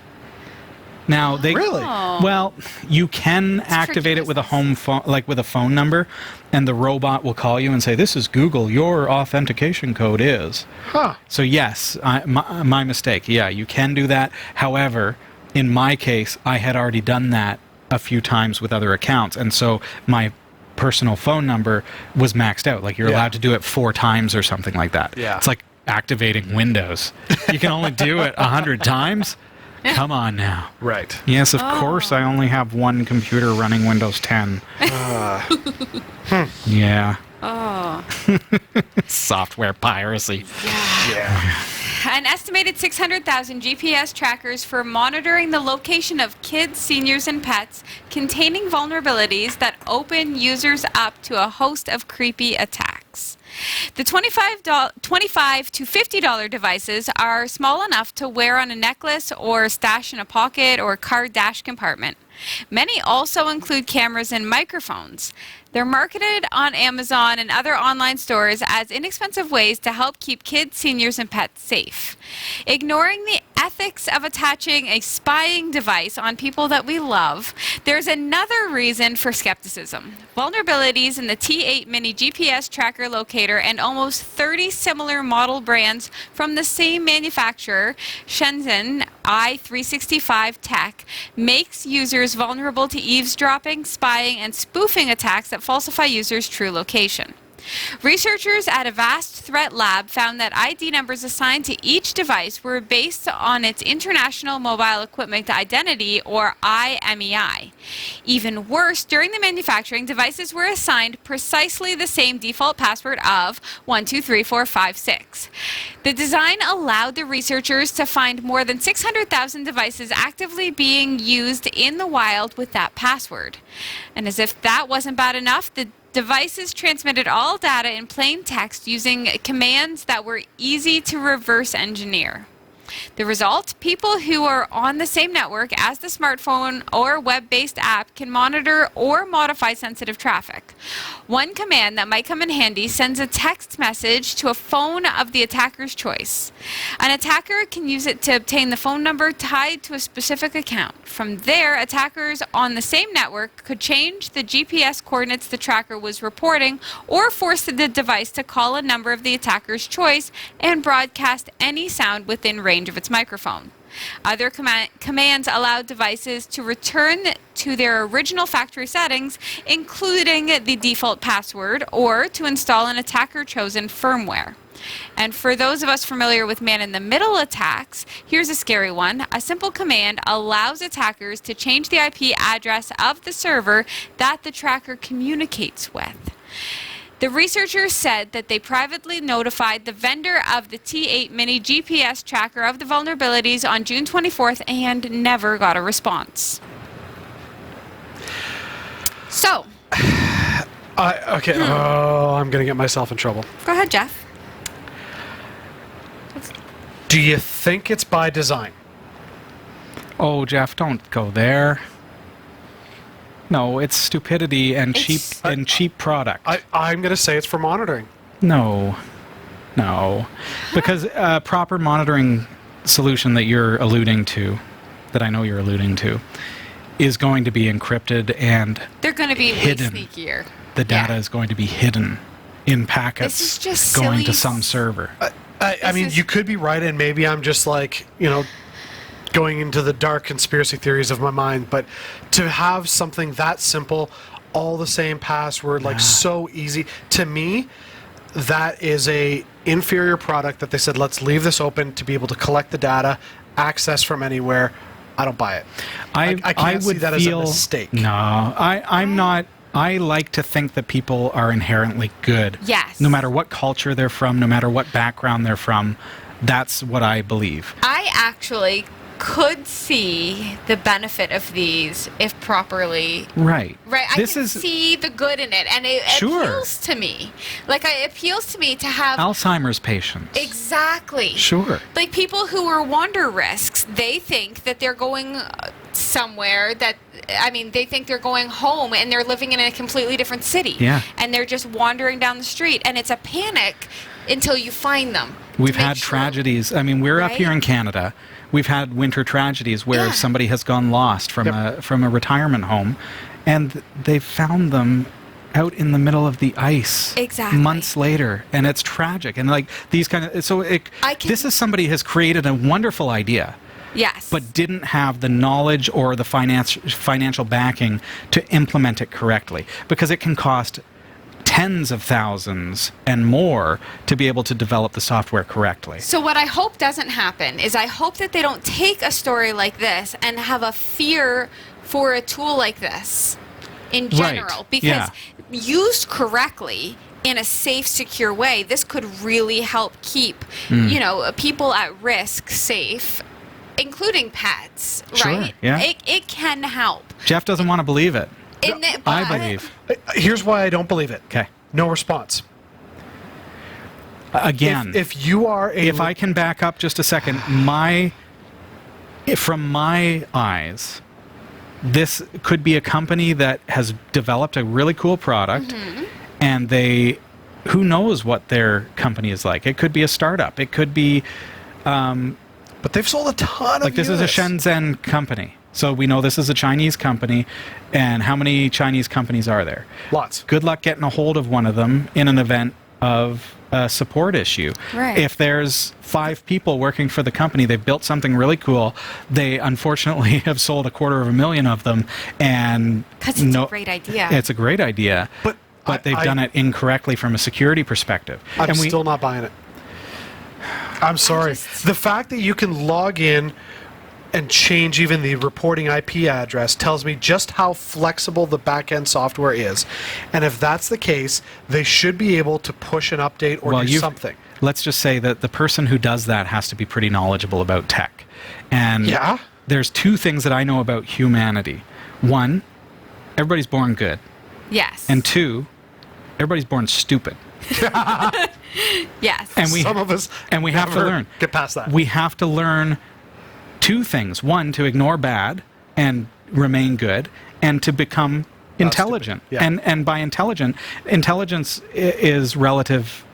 Now they Really? well, you can activate tricky it with a home phone, like with a phone number, and the robot will call you and say, "This is Google. Your authentication code is." Huh. So yes, my mistake. Yeah, you can do that. However, in my case, I had already done that a few times with other accounts, and so my personal phone number was maxed out. Like you're Yeah. allowed to do it 4 times or something like that. Yeah. It's like activating Windows. You can only do it 100 times. Come on now. Right. Yes, of course. I only have one computer running Windows 10. Yeah. Oh. Software piracy. Yeah. An estimated 600,000 GPS trackers for monitoring the location of kids, seniors, and pets, containing vulnerabilities that open users up to a host of creepy attacks. The $25 to $50 devices are small enough to wear on a necklace or stash in a pocket or car dash compartment. Many also include cameras and microphones. They're marketed on Amazon and other online stores as inexpensive ways to help keep kids, seniors, and pets safe. Ignoring the ethics of attaching a spying device on people that we love, there's another reason for skepticism. Vulnerabilities in the T8 Mini GPS tracker locator and almost 30 similar model brands from the same manufacturer, Shenzhen i365 Tech, makes users vulnerable to eavesdropping, spying, and spoofing attacks that falsify users' true location. Researchers at a vast threat lab found that ID numbers assigned to each device were based on its International Mobile Equipment Identity, or IMEI. Even worse, during the manufacturing, devices were assigned precisely the same default password of 123456. The design allowed the researchers to find more than 600,000 devices actively being used in the wild with that password. And as if that wasn't bad enough, the devices transmitted all data in plain text using commands that were easy to reverse engineer. The result? People who are on the same network as the smartphone or web-based app can monitor or modify sensitive traffic. One command that might come in handy sends a text message to a phone of the attacker's choice. An attacker can use it to obtain the phone number tied to a specific account. From there, attackers on the same network could change the GPS coordinates the tracker was reporting or force the device to call a number of the attacker's choice and broadcast any sound within range of its microphone. Other commands allow devices to return to their original factory settings, including the default password, or to install an attacker-chosen firmware. And for those of us familiar with man-in-the-middle attacks, here's a scary one. A simple command allows attackers to change the IP address of the server that the tracker communicates with. The researchers said that they privately notified the vendor of the T8 Mini GPS tracker of the vulnerabilities on June 24th and never got a response. So. Okay. Oh, I'm going to get myself in trouble. Go ahead, Jeff. Do you think it's by design? Oh, Jeff, don't go there. No, it's stupidity and cheap product. I'm going to say it's for monitoring. No. Because a proper monitoring solution that you're alluding to, that I know you're alluding to, is going to be encrypted and they're going to be hidden. Way sneakier. The data is going to be hidden in packets this is just going silly. to some server. I mean, you could be right, and maybe I'm just like, going into the dark conspiracy theories of my mind, but to have something that simple, all the same password, like so easy, to me, that is a inferior product that they said, let's leave this open to be able to collect the data, access from anywhere. I don't buy it. I can't see that as a mistake. No, I'm not. I like to think that people are inherently good. Yes. No matter what culture they're from, no matter what background they're from, that's what I believe. I actually could see the benefit of these if properly. Right. I can see the good in it, and it appeals to me. It appeals to me to have Alzheimer's patients. Exactly. Sure. Like people who are wander risks, they think that they're going somewhere they think they're going home and they're living in a completely different city. Yeah. And they're just wandering down the street, and it's a panic until you find them. We've had tragedies. I mean, we're up here in Canada. We've had winter tragedies where somebody has gone lost from a retirement home, and they've found them out in the middle of the ice months later, and it's tragic. And these kind of this is somebody has created a wonderful idea. Yes. But didn't have the knowledge or the financial backing to implement it correctly, because it can cost tens of thousands and more to be able to develop the software correctly. So what I hope doesn't happen is I hope that they don't take a story like this and have a fear for a tool like this in general. Right. Because used correctly, in a safe, secure way, this could really help keep people at risk safe, including pets, sure, right? Yeah. It can help. Jeff doesn't want to believe it. I I believe. Here's why I don't believe it. Okay. No response. Again, if you are if I can back up just a second, from my eyes, this could be a company that has developed a really cool product, and who knows what their company is like. It could be a startup. It could be... but they've sold a ton of this is a Shenzhen company. So we know this is a Chinese company. And how many Chinese companies are there? Lots. Good luck getting a hold of one of them in an event of a support issue. Right. If there's 5 people working for the company, they've built something really cool. They unfortunately have sold 250,000 of them, and because it's a great idea. It's a great idea, but they've done it incorrectly from a security perspective. I'm still not buying it. I'm sorry. The fact that you can log in and change even the reporting IP address tells me just how flexible the back-end software is. And if that's the case, they should be able to push an update or do something. Let's just say that the person who does that has to be pretty knowledgeable about tech. And there's 2 things that I know about humanity. 1, everybody's born good. Yes. And 2, everybody's born stupid. Yes. And some of us we have to learn. Get past that. We have to learn 2 things. 1, to ignore bad and remain good, and to become intelligent. Yeah. And by intelligence is relative,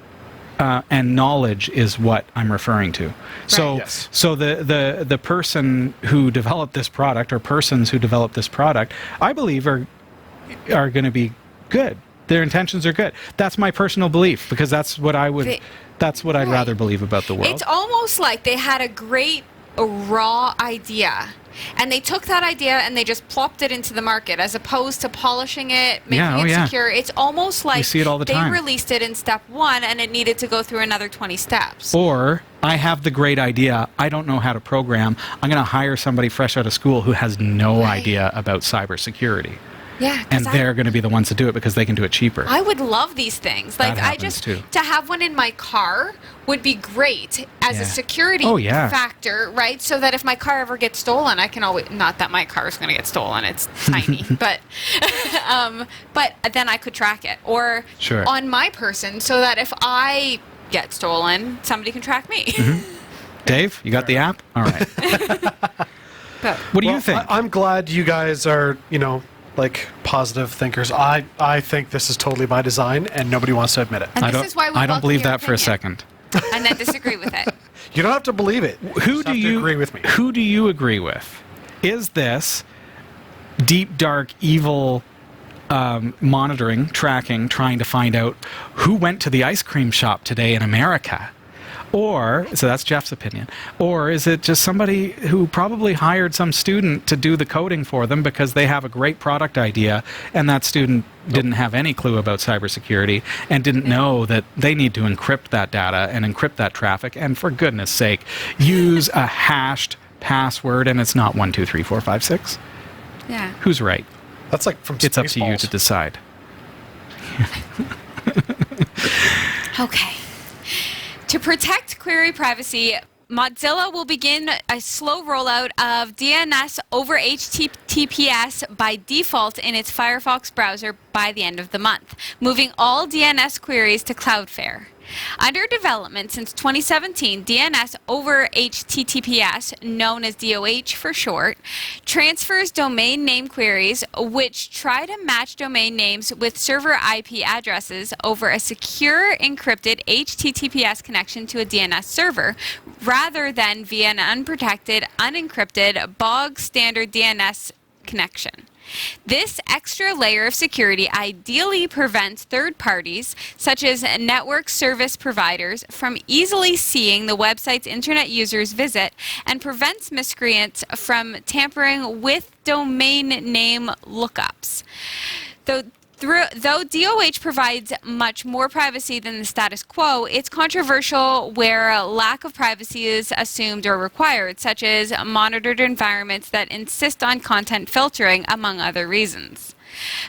and knowledge is what I'm referring to. So, so the person who developed this product, or persons who developed this product, I believe are going to be good. Their intentions are good. That's my personal belief, because that's what I would. That's what I'd rather believe about the world. It's almost like they had a great raw idea, and they took that idea and they just plopped it into the market, as opposed to polishing it, making it secure. It's almost like we see it all the time. They released it in step 1 and it needed to go through another 20 steps. Or, I have the great idea, I don't know how to program, I'm going to hire somebody fresh out of school who has no idea about cybersecurity. Yeah, and they're going to be the ones to do it because they can do it cheaper. I would love these things. Like, to have one in my car would be great as a security factor, right? So that if my car ever gets stolen, I can always, not that my car is going to get stolen, it's tiny, but then I could track it. Or on my person, so that if I get stolen, somebody can track me. Dave, you got the app? All right. What do you think? I'm glad you guys are, like positive thinkers. I think this is totally by design, and nobody wants to admit it. And this is why we I don't believe that opinion. for a second. And then disagree with it. You don't have to believe it. Who do you agree with me? Who do you agree with? Is this deep, dark, evil monitoring, tracking, trying to find out who went to the ice cream shop today in America? Or, so that's Jeff's opinion, or is it just somebody who probably hired some student to do the coding for them because they have a great product idea, and that student didn't have any clue about cybersecurity and didn't know that they need to encrypt that data and encrypt that traffic, and for goodness sake, use a hashed password, and it's not 1, 2, 3, 4, 5, 6? Yeah. Who's right? That's like from It's up to you to decide. Okay. To protect query privacy, Mozilla will begin a slow rollout of DNS over HTTPS by default in its Firefox browser by the end of the month, moving all DNS queries to Cloudflare. Under development since 2017, DNS over HTTPS, known as DOH for short, transfers domain name queries which try to match domain names with server IP addresses over a secure encrypted HTTPS connection to a DNS server, rather than via an unprotected, unencrypted, bog standard DNS connection. This extra layer of security ideally prevents third parties, such as network service providers, from easily seeing the website's internet users visit, and prevents miscreants from tampering with domain name lookups. Though DOH provides much more privacy than the status quo, it's controversial where lack of privacy is assumed or required, such as monitored environments that insist on content filtering, among other reasons.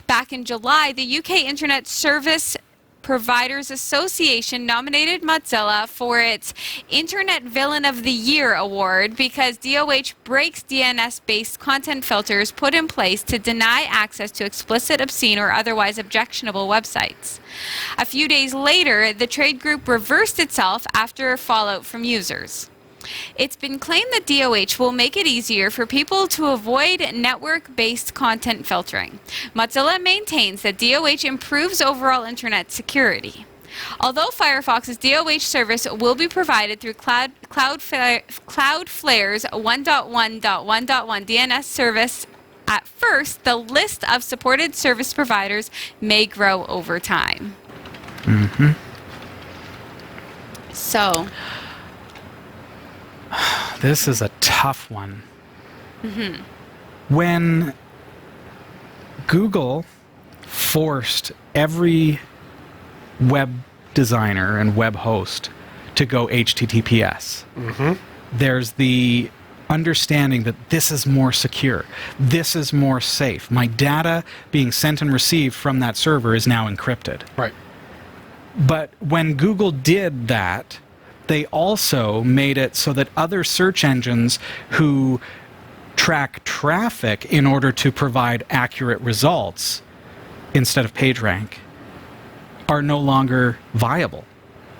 Back in July, the UK Internet Service Providers Association nominated Mozilla for its Internet Villain of the Year award because DOH breaks DNS-based content filters put in place to deny access to explicit, obscene, or otherwise objectionable websites. A few days later, the trade group reversed itself after fallout from users. It's been claimed that DOH will make it easier for people to avoid network-based content filtering. Mozilla maintains that DOH improves overall internet security. Although Firefox's DOH service will be provided through Cloudflare's 1.1.1.1 DNS service at first, the list of supported service providers may grow over time. Mm-hmm. So... this is a tough one. Mm-hmm. When Google forced every web designer and web host to go HTTPS, there's the understanding that this is more secure, this is more safe. My data being sent and received from that server is now encrypted. Right. But when Google did that, they also made it so that other search engines who track traffic in order to provide accurate results instead of PageRank are no longer viable.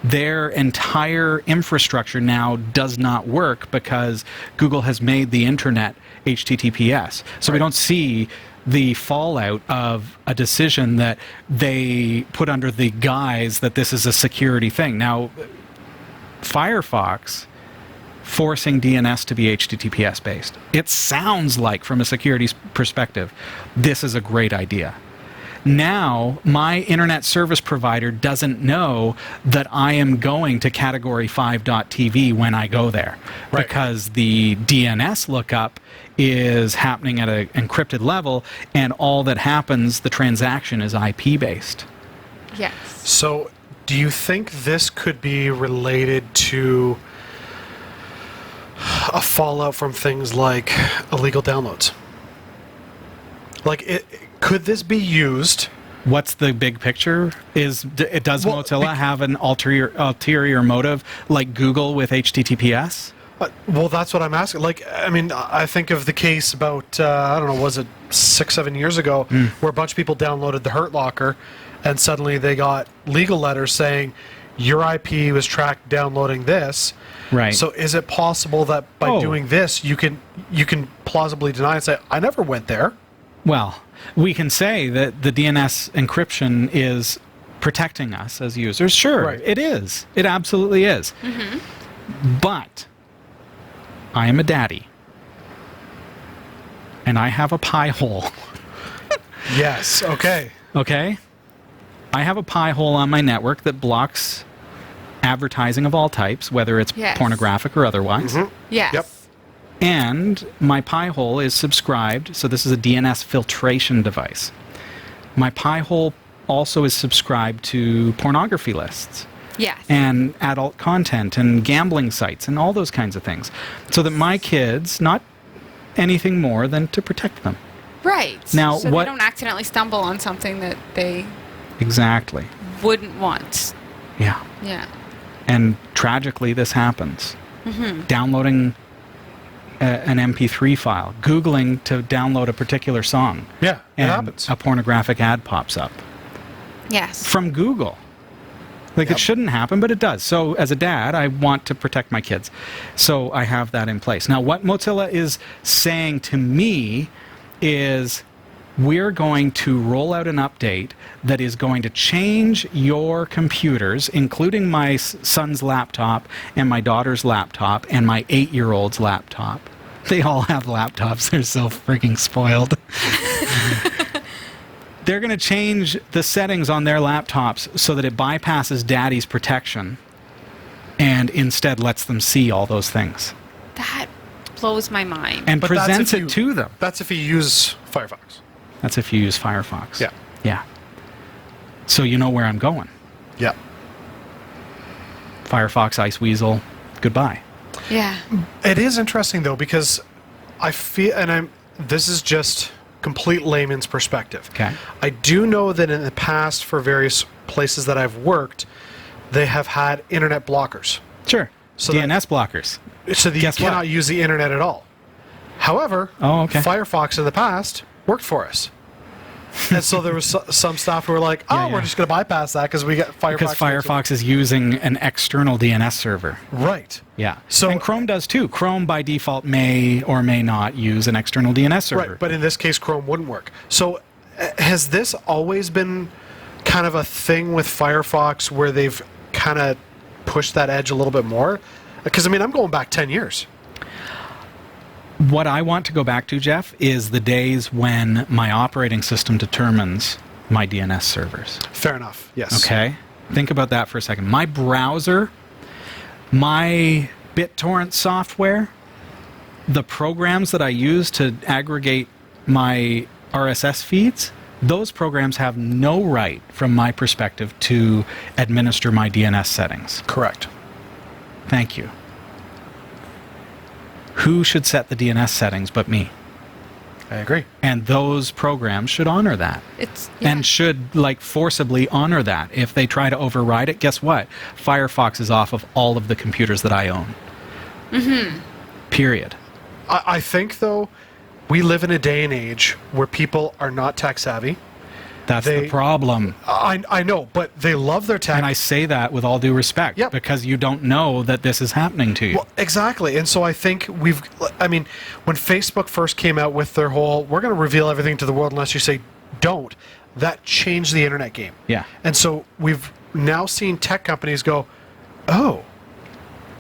Their entire infrastructure now does not work because Google has made the internet HTTPS. So we don't see the fallout of a decision that they put under the guise that this is a security thing. Now, Firefox forcing DNS to be HTTPS based. It sounds like, from a security perspective, this is a great idea. Now, my internet service provider doesn't know that I am going to category5.tv when I go there, right, because the DNS lookup is happening at an encrypted level, and all that happens, the transaction, is IP based. Yes. So, do you think this could be related to a fallout from things like illegal downloads? Like, could this be used? What's the big picture? Does Mozilla have an ulterior motive like Google with HTTPS? Well, that's what I'm asking. Like, I mean, I think of the case about, I don't know, was it 6-7 years ago, where a bunch of people downloaded the Hurt Locker, and suddenly they got legal letters saying your IP was tracked downloading this. Right. So is it possible that by doing this, you can plausibly deny and say, I never went there? Well, we can say that the DNS encryption is protecting us as users. Sure, right. It is. It absolutely is. Mm-hmm. But I am a daddy, and I have a pie hole. Yes, okay. Okay? I have a pie hole on my network that blocks advertising of all types, whether it's pornographic or otherwise. Mm-hmm. Yes. Yep. And my pie hole is subscribed, so this is a DNS filtration device. My pie hole also is subscribed to pornography lists. Yes. And adult content and gambling sites and all those kinds of things. So that my kids, not anything more than to protect them. Right. Now, so they don't accidentally stumble on something that they exactly wouldn't want. Yeah. Yeah. And tragically, this happens. Mm-hmm. Downloading an MP3 file, Googling to download a particular song. Yeah, it and happens. A pornographic ad pops up. Yes. From Google. Like, it shouldn't happen, but it does. So as a dad, I want to protect my kids. So I have that in place. Now, what Mozilla is saying to me is, we're going to roll out an update that is going to change your computers, including my son's laptop and my daughter's laptop and my 8-year-old's laptop. They all have laptops. They're so freaking spoiled. They're going to change the settings on their laptops so that it bypasses daddy's protection and instead lets them see all those things. That blows my mind. And presents it to them. That's if you use Firefox. That's if you use Firefox. Yeah. Yeah. So you know where I'm going. Yeah. Firefox, Iceweasel, goodbye. Yeah. It is interesting, though, because I feel, and this is just complete layman's perspective. Okay. I do know that in the past, for various places that I've worked, they have had internet blockers. Sure. So DNS blockers. So that you cannot use the internet at all. However, Firefox in the past worked for us. And so there was some staff who were like, we're just going to bypass that because we get Firefox. Because Firefox is using an external DNS server. Right. Yeah. And Chrome does too. Chrome by default may or may not use an external DNS server. Right, but in this case, Chrome wouldn't work. So has this always been kind of a thing with Firefox where they've kind of pushed that edge a little bit more? Because, I mean, I'm going back 10 years. What I want to go back to, Jeff, is the days when my operating system determines my DNS servers. Fair enough, yes. Okay? Think about that for a second. My browser, my BitTorrent software, the programs that I use to aggregate my RSS feeds, those programs have no right, from my perspective, to administer my DNS settings. Correct. Thank you. Who should set the DNS settings but me? I agree. And those programs should honor that. And should, like, forcibly honor that. If they try to override it, guess what? Firefox is off of all of the computers that I own. Mm-hmm. Period. I think, though, we live in a day and age where people are not tech savvy. That's the problem. I know, but they love their tech. And I say that with all due respect, because you don't know that this is happening to you. Well, exactly. And so I think when Facebook first came out with their whole, we're going to reveal everything to the world unless you say don't, that changed the internet game. Yeah. And so we've now seen tech companies go, oh,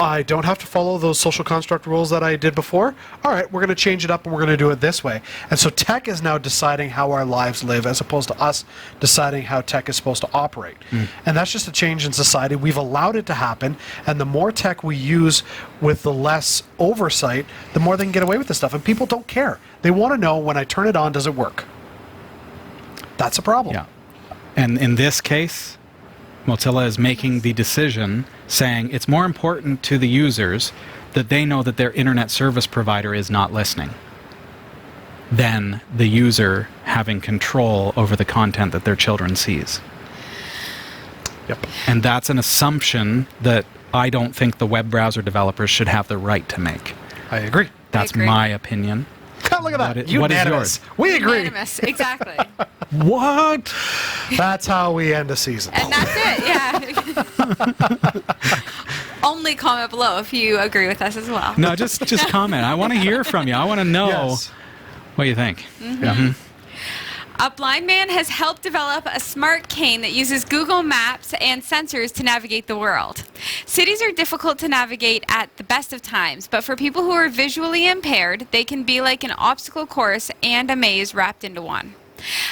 I don't have to follow those social construct rules that I did before. All right, we're going to change it up and we're going to do it this way. And so tech is now deciding how our lives live as opposed to us deciding how tech is supposed to operate. And that's just a change in society. We've allowed it to happen. And the more tech we use with the less oversight, the more they can get away with this stuff. And people don't care. They want to know, when I turn it on, does it work? That's a problem. Yeah. And in this case, Mozilla is making the decision saying it's more important to the users that they know that their internet service provider is not listening than the user having control over the content that their children sees. Yep. And that's an assumption that I don't think the web browser developers should have the right to make. I agree. That's my opinion. Look at that. What is yours? We agree. Unanimous, exactly. What? That's how we end a season. And that's it, yeah. Only comment below if you agree with us as well. No, just comment. I want to hear from you. I want to know what you think. Mm-hmm. Yeah. Mm-hmm. A blind man has helped develop a smart cane that uses Google Maps and sensors to navigate the world. Cities are difficult to navigate at the best of times, but for people who are visually impaired, they can be like an obstacle course and a maze wrapped into one.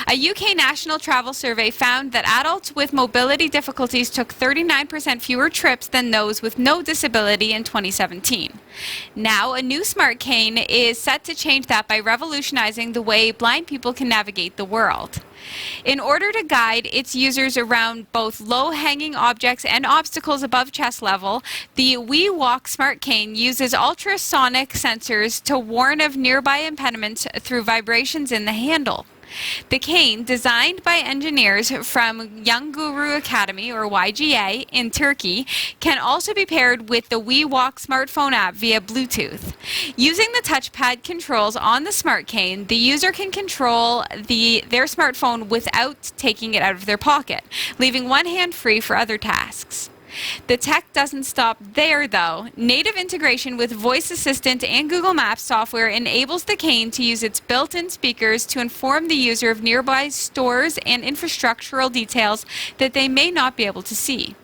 A UK national travel survey found that adults with mobility difficulties took 39% fewer trips than those with no disability in 2017. Now, a new smart cane is set to change that by revolutionizing the way blind people can navigate the world. In order to guide its users around both low-hanging objects and obstacles above chest level, the We Walk smart cane uses ultrasonic sensors to warn of nearby impediments through vibrations in the handle. The cane, designed by engineers from Young Guru Academy, or YGA, in Turkey, can also be paired with the We Walk smartphone app via Bluetooth. Using the touchpad controls on the smart cane, the user can control their smartphone without taking it out of their pocket, leaving one hand free for other tasks. The tech doesn't stop there, though. Native integration with Voice Assistant and Google Maps software enables the cane to use its built-in speakers to inform the user of nearby stores and infrastructural details that they may not be able to see.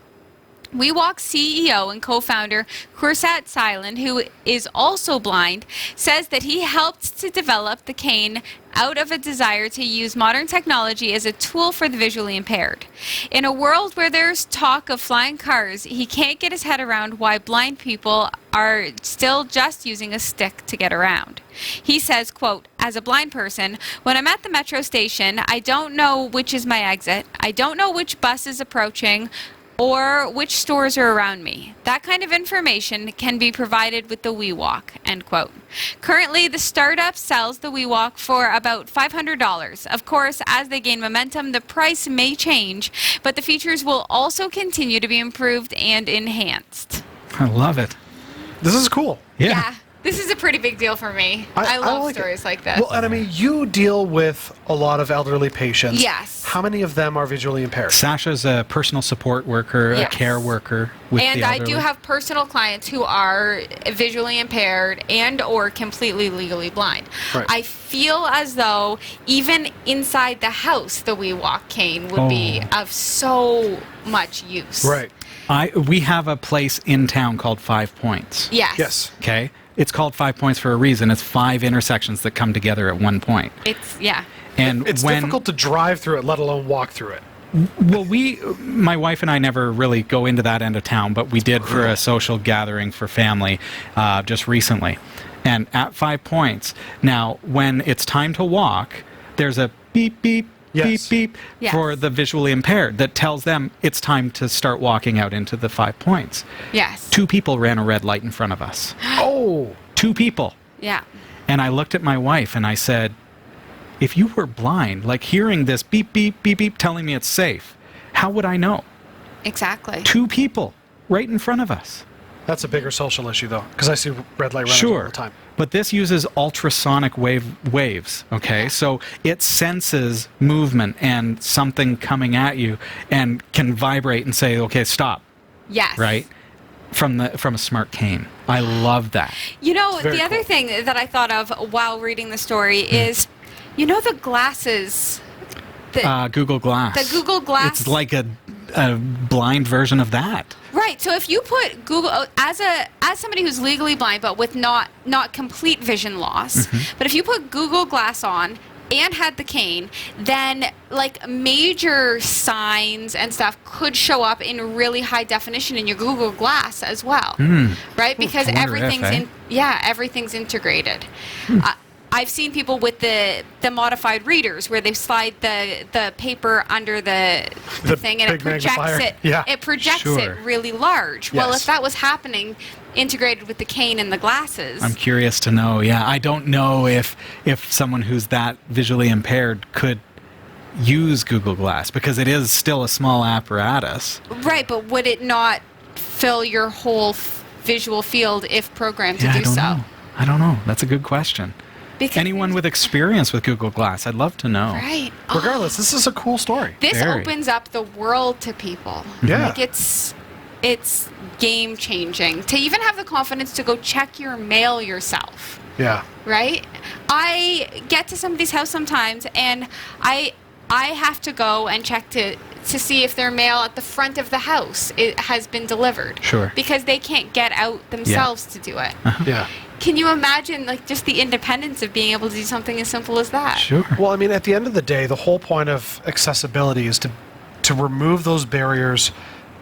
WeWalk's CEO and co-founder Kursat Siland, who is also blind, says that he helped to develop the cane out of a desire to use modern technology as a tool for the visually impaired. In a world where there's talk of flying cars, he can't get his head around why blind people are still just using a stick to get around. He says, quote, "As a blind person, when I'm at the metro station, I don't know which is my exit. I don't know which bus is approaching or which stores are around me. That kind of information can be provided with the WeWalk, end quote. Currently, the startup sells the WeWalk for about $500. Of course, as they gain momentum, the price may change, but the features will also continue to be improved and enhanced. I love it. This is cool. Yeah. This is a pretty big deal for me. I love stories like this. Well, and I mean, you deal with a lot of elderly patients. Yes. How many of them are visually impaired? Sasha's a personal support worker, Yes. a care worker with And the I elderly. do have personal clients who are visually impaired and or completely legally blind. Right. I feel as though even inside the house, the WeWalk cane would be of so much use. Right. We have a place in town called 5 Points. Yes. Yes. Okay? It's called 5 Points for a reason. It's 5 intersections that come together at one point. Yeah. And It's difficult to drive through it, let alone walk through it. Well, my wife and I never really go into that end of town, but we did for a social gathering for family just recently. And at 5 Points, now, when it's time to walk, there's a beep, beep, Yes. beep, beep Yes. for the visually impaired that tells them it's time to start walking out into the 5 Points. Yes. 2 people ran a red light in front of us. Oh. 2 people. Yeah. And I looked at my wife and I said, if you were blind, like hearing this beep, beep, beep, beep telling me it's safe, how would I know? Exactly. 2 people right in front of us. That's a bigger social issue, though, because I see red light runners all Sure. the time. But this uses ultrasonic waves, okay? So it senses movement and something coming at you and can vibrate and say, okay, stop, Yes. right? From a smart cane. I love that. You know, very the other cool. thing that I thought of while reading the story is, you know, the glasses. Google Glass. The Google Glass. It's like a blind version of that. Right. So if you put Google as somebody who's legally blind but with not complete vision loss, but if you put Google Glass on and had the cane, then like major signs and stuff could show up in really high definition in your Google Glass as well. Right? Because I wonder everything's if, everything's integrated. I've seen people with the modified readers where they slide the paper under the thing and it big projects magnifier. it. Yeah. It projects Sure. it really large. Well, Yes. if that was happening integrated with the cane and the glasses. I'm curious to know. Yeah, I don't know if someone who's that visually impaired could use Google Glass because it is still a small apparatus. Right, but would it not fill your whole visual field if programmed to Yeah, do I don't so? know. I don't know. That's a good question. Because Anyone with experience with Google Glass, I'd love to know. Right. Regardless, this is a cool story. This Very. opens up the world to people. Yeah. Like it's game changing to even have the confidence to go check your mail yourself. Yeah. Right? I get to somebody's house sometimes and I have to go and check to see if their mail at the front of the house has been delivered. Sure. Because they can't get out themselves to do it. Yeah. Can you imagine like just the independence of being able to do something as simple as that? Sure. Well, I mean, at the end of the day, the whole point of accessibility is to remove those barriers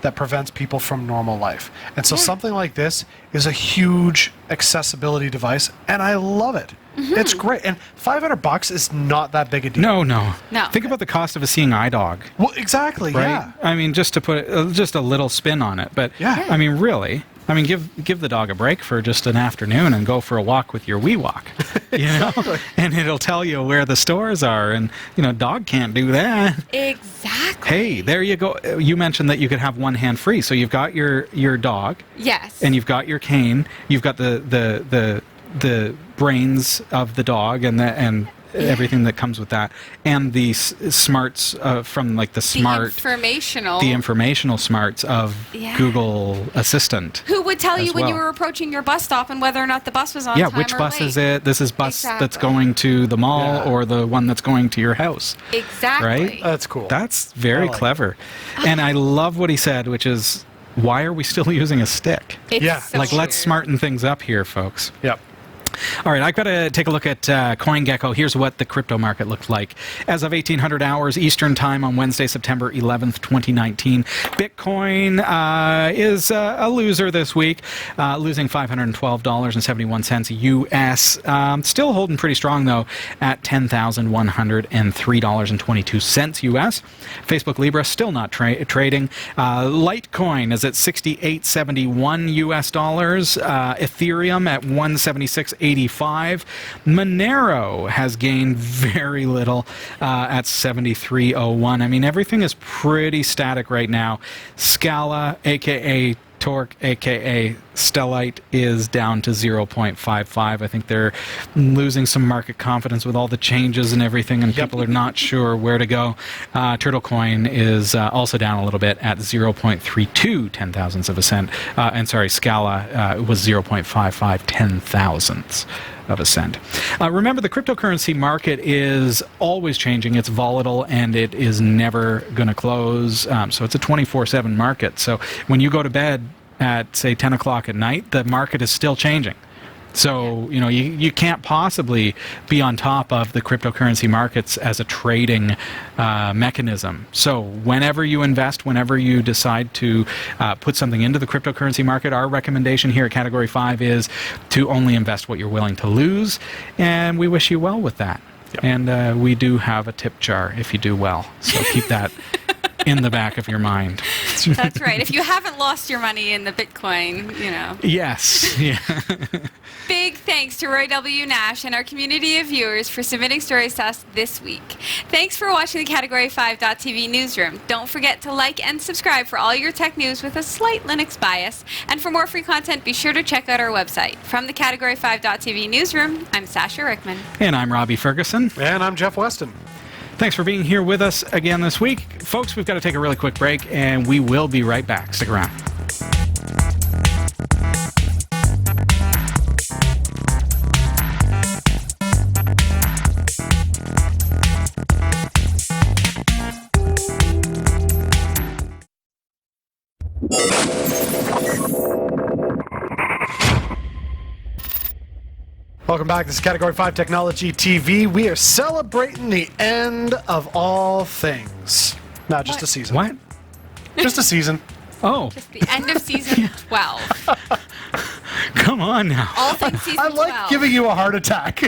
that prevents people from normal life. And so something like this is a huge accessibility device, and I love it. It's great. And $500 is not that big a deal. No. No. Think about the cost of a seeing eye dog, Well, exactly, right? yeah. I mean, just to put just a little spin on it, but Yeah. I mean, really. I mean, give the dog a break for just an afternoon and go for a walk with your WeWalk, you know, and it'll tell you where the stores are. And dog can't do that. Exactly. Hey, there you go. You mentioned that you could have one hand free, so you've got your dog, Yes. and you've got your cane, you've got the brains of the dog and everything that comes with that, and the smarts from like the informational smarts of Yeah. Google Assistant. Who would tell you as when you well. were approaching your bus stop and whether or not the bus was on Yeah, time which or bus late? is it? This is bus that's Exactly. going to the mall Yeah. or the one that's going to your house. Exactly. Right? That's cool. That's very I like clever. And I love what he said, which is, why are we still using a stick? It's Yeah. so Like, let's weird. smarten things up here, folks. Yep. All right, I've got to take a look at CoinGecko. Here's what the crypto market looked like. As of 1800 hours Eastern Time on Wednesday, September 11th, 2019, Bitcoin is a loser this week, losing $512.71 U.S. Still holding pretty strong, though, at $10,103.22 U.S. Facebook Libra still not trading. Litecoin is at 68.71 U.S. dollars. Ethereum at 176.85. Monero has gained very little at 73.01. I mean, everything is pretty static right now. Scala, a.k.a. Torque, aka Stellite, is down to 0.55. I think they're losing some market confidence with all the changes and everything, and people are not sure where to go. Turtle Coin is also down a little bit at 0.32 ten thousandths of a cent. And sorry, Scala was 0.55 ten thousandths of a cent. Remember, the cryptocurrency market is always changing. It's volatile, and it is never going to close. So it's a 24/7 market. So when you go to bed at, say, 10 o'clock at night, the market is still changing. So, you know, you can't possibly be on top of the cryptocurrency markets as a trading mechanism. So whenever you invest, whenever you decide to put something into the cryptocurrency market, our recommendation here at Category 5 is to only invest what you're willing to lose, and we wish you well with that. Yep. And we do have a tip jar if you do well, so keep that in the back of your mind. That's right. If you haven't lost your money in the Bitcoin, you know. Yes. Yeah. Big thanks to Roy W. Nash and our community of viewers for submitting stories to us this week. Thanks for watching the Category 5.tv newsroom. Don't forget to like and subscribe for all your tech news with a slight Linux bias. And for more free content, be sure to check out our website. From the Category 5.tv newsroom, I'm Sasha Rickman. And I'm Robbie Ferguson. And I'm Jeff Weston. Thanks for being here with us again this week. Folks, we've got to take a really quick break, and we will be right back. Stick around. Welcome back. This is Category 5 Technology TV. We are celebrating the end of all things. Not just a season. What? Just a season. Oh. Just the end of season 12. Come on now. All things season I like 12. giving you a heart attack.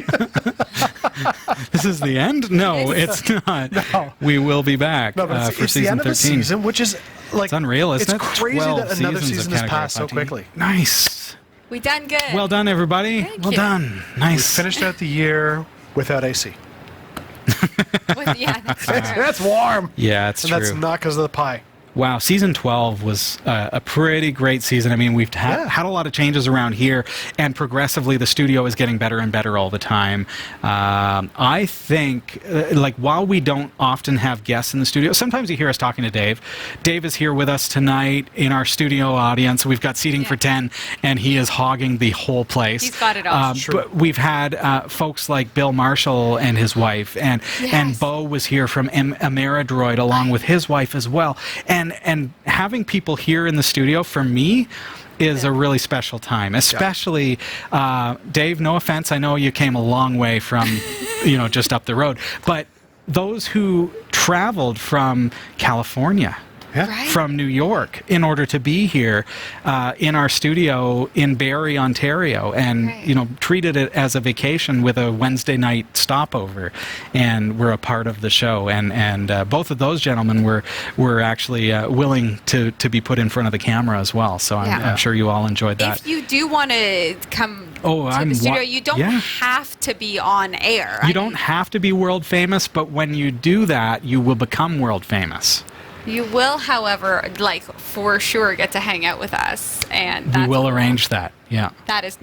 This is the end? No, it's not. No. We will be back No, but for it's season the end 13. of the season, which is like... It's unreal, isn't it? It's crazy 12 that another seasons of season has Category passed so 5 TV. quickly. Nice. We done good. Well done, everybody. Thank well you. done. We Nice. finished out the year without AC. Yeah, that's true. That's warm. Yeah, it's And true. that's not because of the pie. Wow, season 12 was a pretty great season. I mean, we've had a lot of changes around here, and progressively the studio is getting better and better all the time. I think, like, while we don't often have guests in the studio, sometimes you hear us talking to Dave. Dave is here with us tonight in our studio audience. We've got seating for 10, and he is hogging the whole place. He's got it all. But we've had folks like Bill Marshall and his wife, and Bo was here from Ameridroid along with his wife as well. And having people here in the studio, for me, is a really special time. Especially, Dave, no offense, I know you came a long way from, just up the road. But those who traveled from California, from New York, in order to be here in our studio in Barrie, Ontario, and treated it as a vacation with a Wednesday night stopover, and were a part of the show. And both of those gentlemen were actually willing to be put in front of the camera as well. So I'm sure you all enjoyed that. If you do want to come to the studio, you don't have to be on air. You don't have to be world famous, but when you do that, you will become world famous. You will, however, for sure get to hang out with us, and we will arrange that. Yeah, that is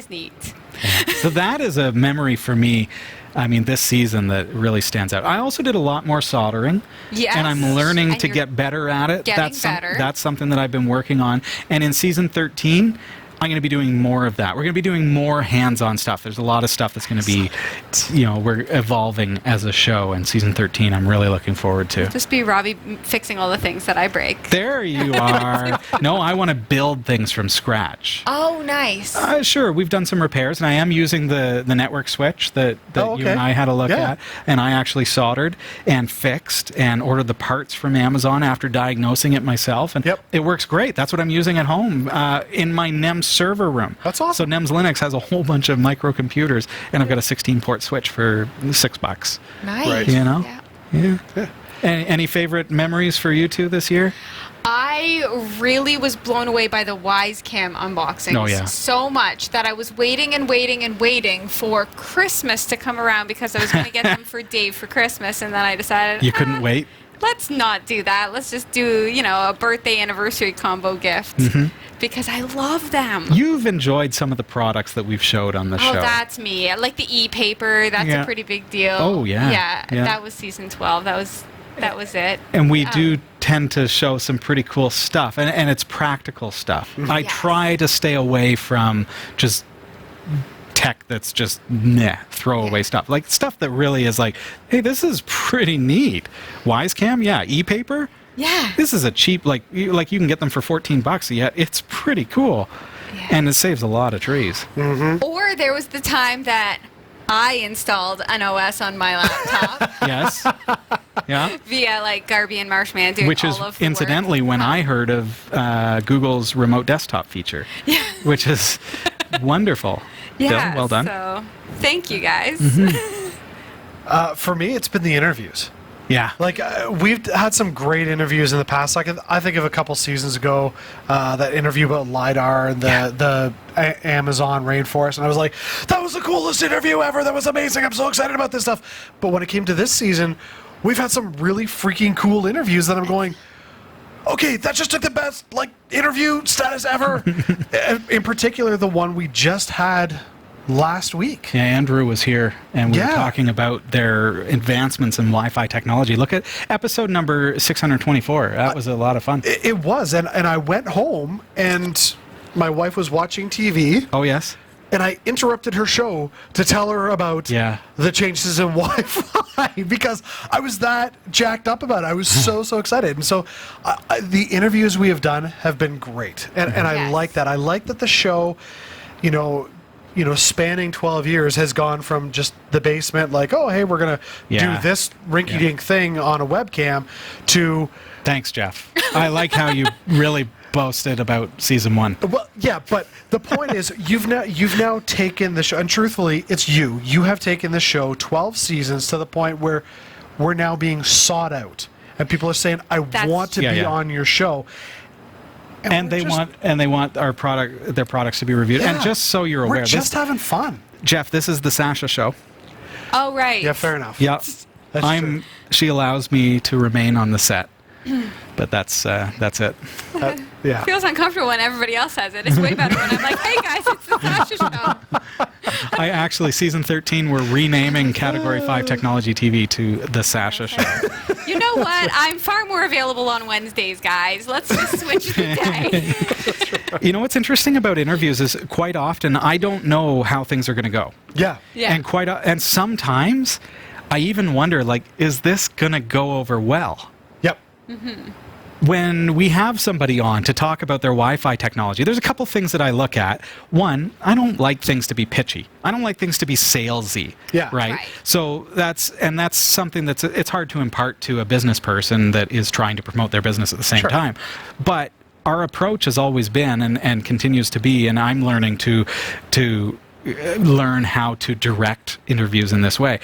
neat. Yeah. So that is a memory for me. I mean, this season that really stands out. I also did a lot more soldering, and I'm learning to get better at it. Better. That's something that I've been working on. And in season 13, I'm going to be doing more of that. We're going to be doing more hands-on stuff. There's a lot of stuff that's going to be, we're evolving as a show. And season 13, I'm really looking forward to. Just be Robbie fixing all the things that I break. There you are. No, I want to build things from scratch. Oh, nice. Sure, we've done some repairs, and I am using the network switch that you and I had a look at. And I actually soldered and fixed and ordered the parts from Amazon after diagnosing it myself. And it works great. That's what I'm using at home in my NEMS server room. That's awesome. So NEMS Linux has a whole bunch of microcomputers, and I've got a 16-port switch for $6. Nice. Right. You know? Yeah. Any favorite memories for you two this year? I really was blown away by the Wisecam unboxings so much that I was waiting and waiting and waiting for Christmas to come around because I was going to get them for Dave for Christmas, and then I decided You couldn't wait? Let's not do that. Let's just do, a birthday anniversary combo gift because I love them. You've enjoyed some of the products that we've showed on the show. Oh, that's me. I like the e-paper. That's a pretty big deal. Oh, yeah. Yeah, that was season 12. That was it. And we do tend to show some pretty cool stuff, and it's practical stuff. I try to stay away from just tech that's just throwaway stuff. Like stuff that really is like, hey, this is pretty neat. Wisecam, e-paper. Yeah. This is a cheap, like you can get them for $14, yet it's pretty cool. Yeah. And it saves a lot of trees. Or there was the time that I installed an OS on my laptop. Yes. Yeah. Via like Garby and Marshman doing which all is of the incidentally work. when I heard of Google's remote desktop feature, which is wonderful. Yeah. Bill, well done. So thank you guys. For me, it's been the interviews. Yeah. Like, we've had some great interviews in the past. Like, I think of a couple seasons ago, that interview about LiDAR and the Amazon rainforest. And I was like, that was the coolest interview ever. That was amazing. I'm so excited about this stuff. But when it came to this season, we've had some really freaking cool interviews that I'm going, okay, that just took the best, interview status ever. In particular, the one we just had last week. Yeah, Andrew was here, and we were talking about their advancements in Wi-Fi technology. Look at episode number 624. That was a lot of fun. It was, and I went home, and my wife was watching TV. Oh, yes. And I interrupted her show to tell her about the changes in Wi-Fi because I was that jacked up about it. I was so excited. And so the interviews we have done have been great. And I like that. I like that the show, spanning 12 years has gone from just the basement, like, oh, hey, we're going to do this rinky-dink thing on a webcam to... Thanks, Jeff. I like how you really boasted about season 1. Well, yeah, but the point is, you've now taken the show, and truthfully, it's you. You have taken the show 12 seasons to the point where we're now being sought out, and people are saying, "I want to be on your show." And they want their products to be reviewed. And just so you're aware, we're just having fun. Jeff, this is the Sasha show. Oh, right. Yeah, fair enough. Yeah, That's true. She allows me to remain on the set. But that's it. Feels uncomfortable when everybody else says it. It's way better when I'm like, hey guys, it's the Sasha show. I actually, season 13, we're renaming Category 5 Technology TV to the Sasha show. You know what? I'm far more available on Wednesdays, guys. Let's just switch the day. You know what's interesting about interviews is quite often I don't know how things are going to go. Yeah. And sometimes I even wonder, is this going to go over well? Yep. When we have somebody on to talk about their Wi-Fi technology, there's a couple things that I look at. One, I don't like things to be pitchy. I don't like things to be salesy. Yeah. Right? So that's something it's hard to impart to a business person that is trying to promote their business at the same time. But our approach has always been and continues to be, and I'm learning to learn how to direct interviews in this way.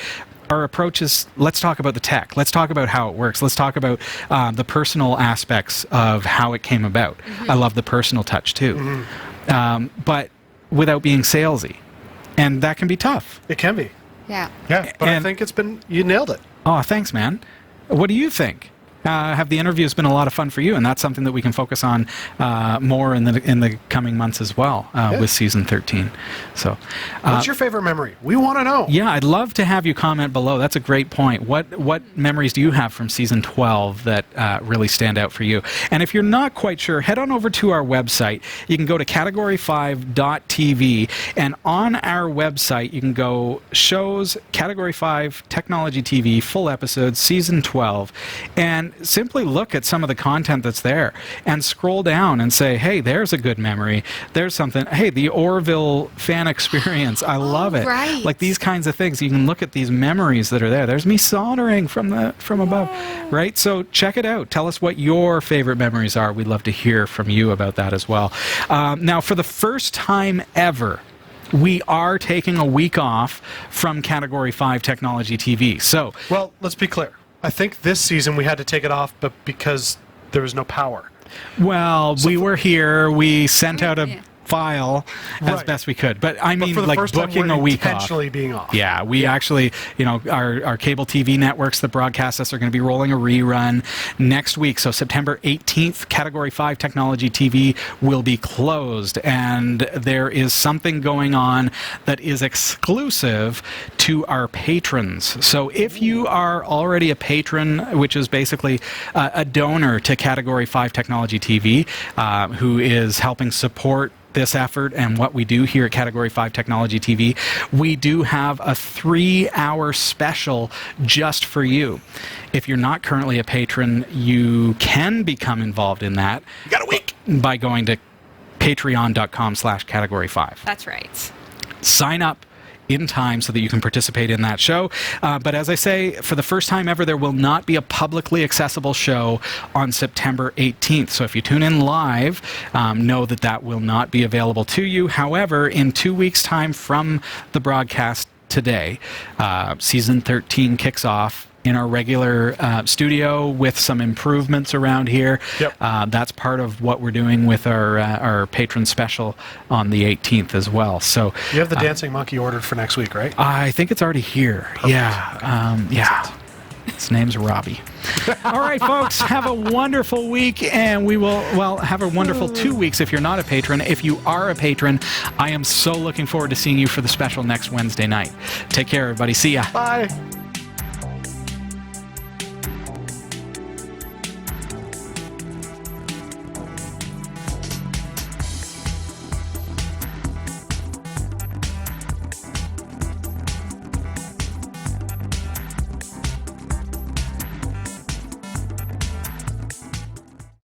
Our approach is, let's talk about the tech. Let's talk about how it works. Let's talk about the personal aspects of how it came about. I love the personal touch too, but without being salesy, and that can be tough. It can be. Yeah. Yeah, but I think you nailed it. Oh, thanks, man. What do you think? have the interviews been a lot of fun for you? And that's something that we can focus on more in the coming months as well with season 13. So, what's your favorite memory? We want to know. Yeah, I'd love to have you comment below. That's a great point. What memories do you have from season 12 that really stand out for you? And if you're not quite sure, head on over to our website. You can go to category5.tv, and on our website you can go shows, Category 5 Technology TV, full episodes, season 12, and simply look at some of the content that's there and scroll down and say, hey, there's a good memory. There's something. Hey, the Orville fan experience. I love it. Right. Like these kinds of things. You can look at these memories that are there. There's me soldering from above, right? So check it out. Tell us what your favorite memories are. We'd love to hear from you about that as well. Now, for the first time ever, we are taking a week off from Category 5 Technology TV. So, well, let's be clear. I think this season we had to take it off, but because there was no power. Well, we were here. We sent out a file as best we could, but I mean, like booking a week off. Intentionally being off. Yeah, we actually, our cable TV networks that broadcast us are going to be rolling a rerun next week. So September 18th, Category 5 Technology TV will be closed, and there is something going on that is exclusive to our patrons. So if you are already a patron, which is basically a donor to Category 5 Technology TV, who is helping support this effort and what we do here at Category 5 Technology TV, we do have a 3-hour special just for you. If you're not currently a patron, you can become involved in that. You got a week. By going to patreon.com/category5. That's right. Sign up in time so that you can participate in that show. But as I say, for the first time ever, there will not be a publicly accessible show on September 18th. So if you tune in live, know that that will not be available to you. However, in 2 weeks' time from the broadcast today, season 13 kicks off in our regular studio with some improvements around here. Yep. That's part of what we're doing with our patron special on the 18th as well. So you have the dancing monkey ordered for next week, right? I think it's already here. Perfect. Yeah. His name's Robbie. All right, folks, have a wonderful week, and we will, have a wonderful 2 weeks if you're not a patron. If you are a patron, I am so looking forward to seeing you for the special next Wednesday night. Take care, everybody. See ya. Bye.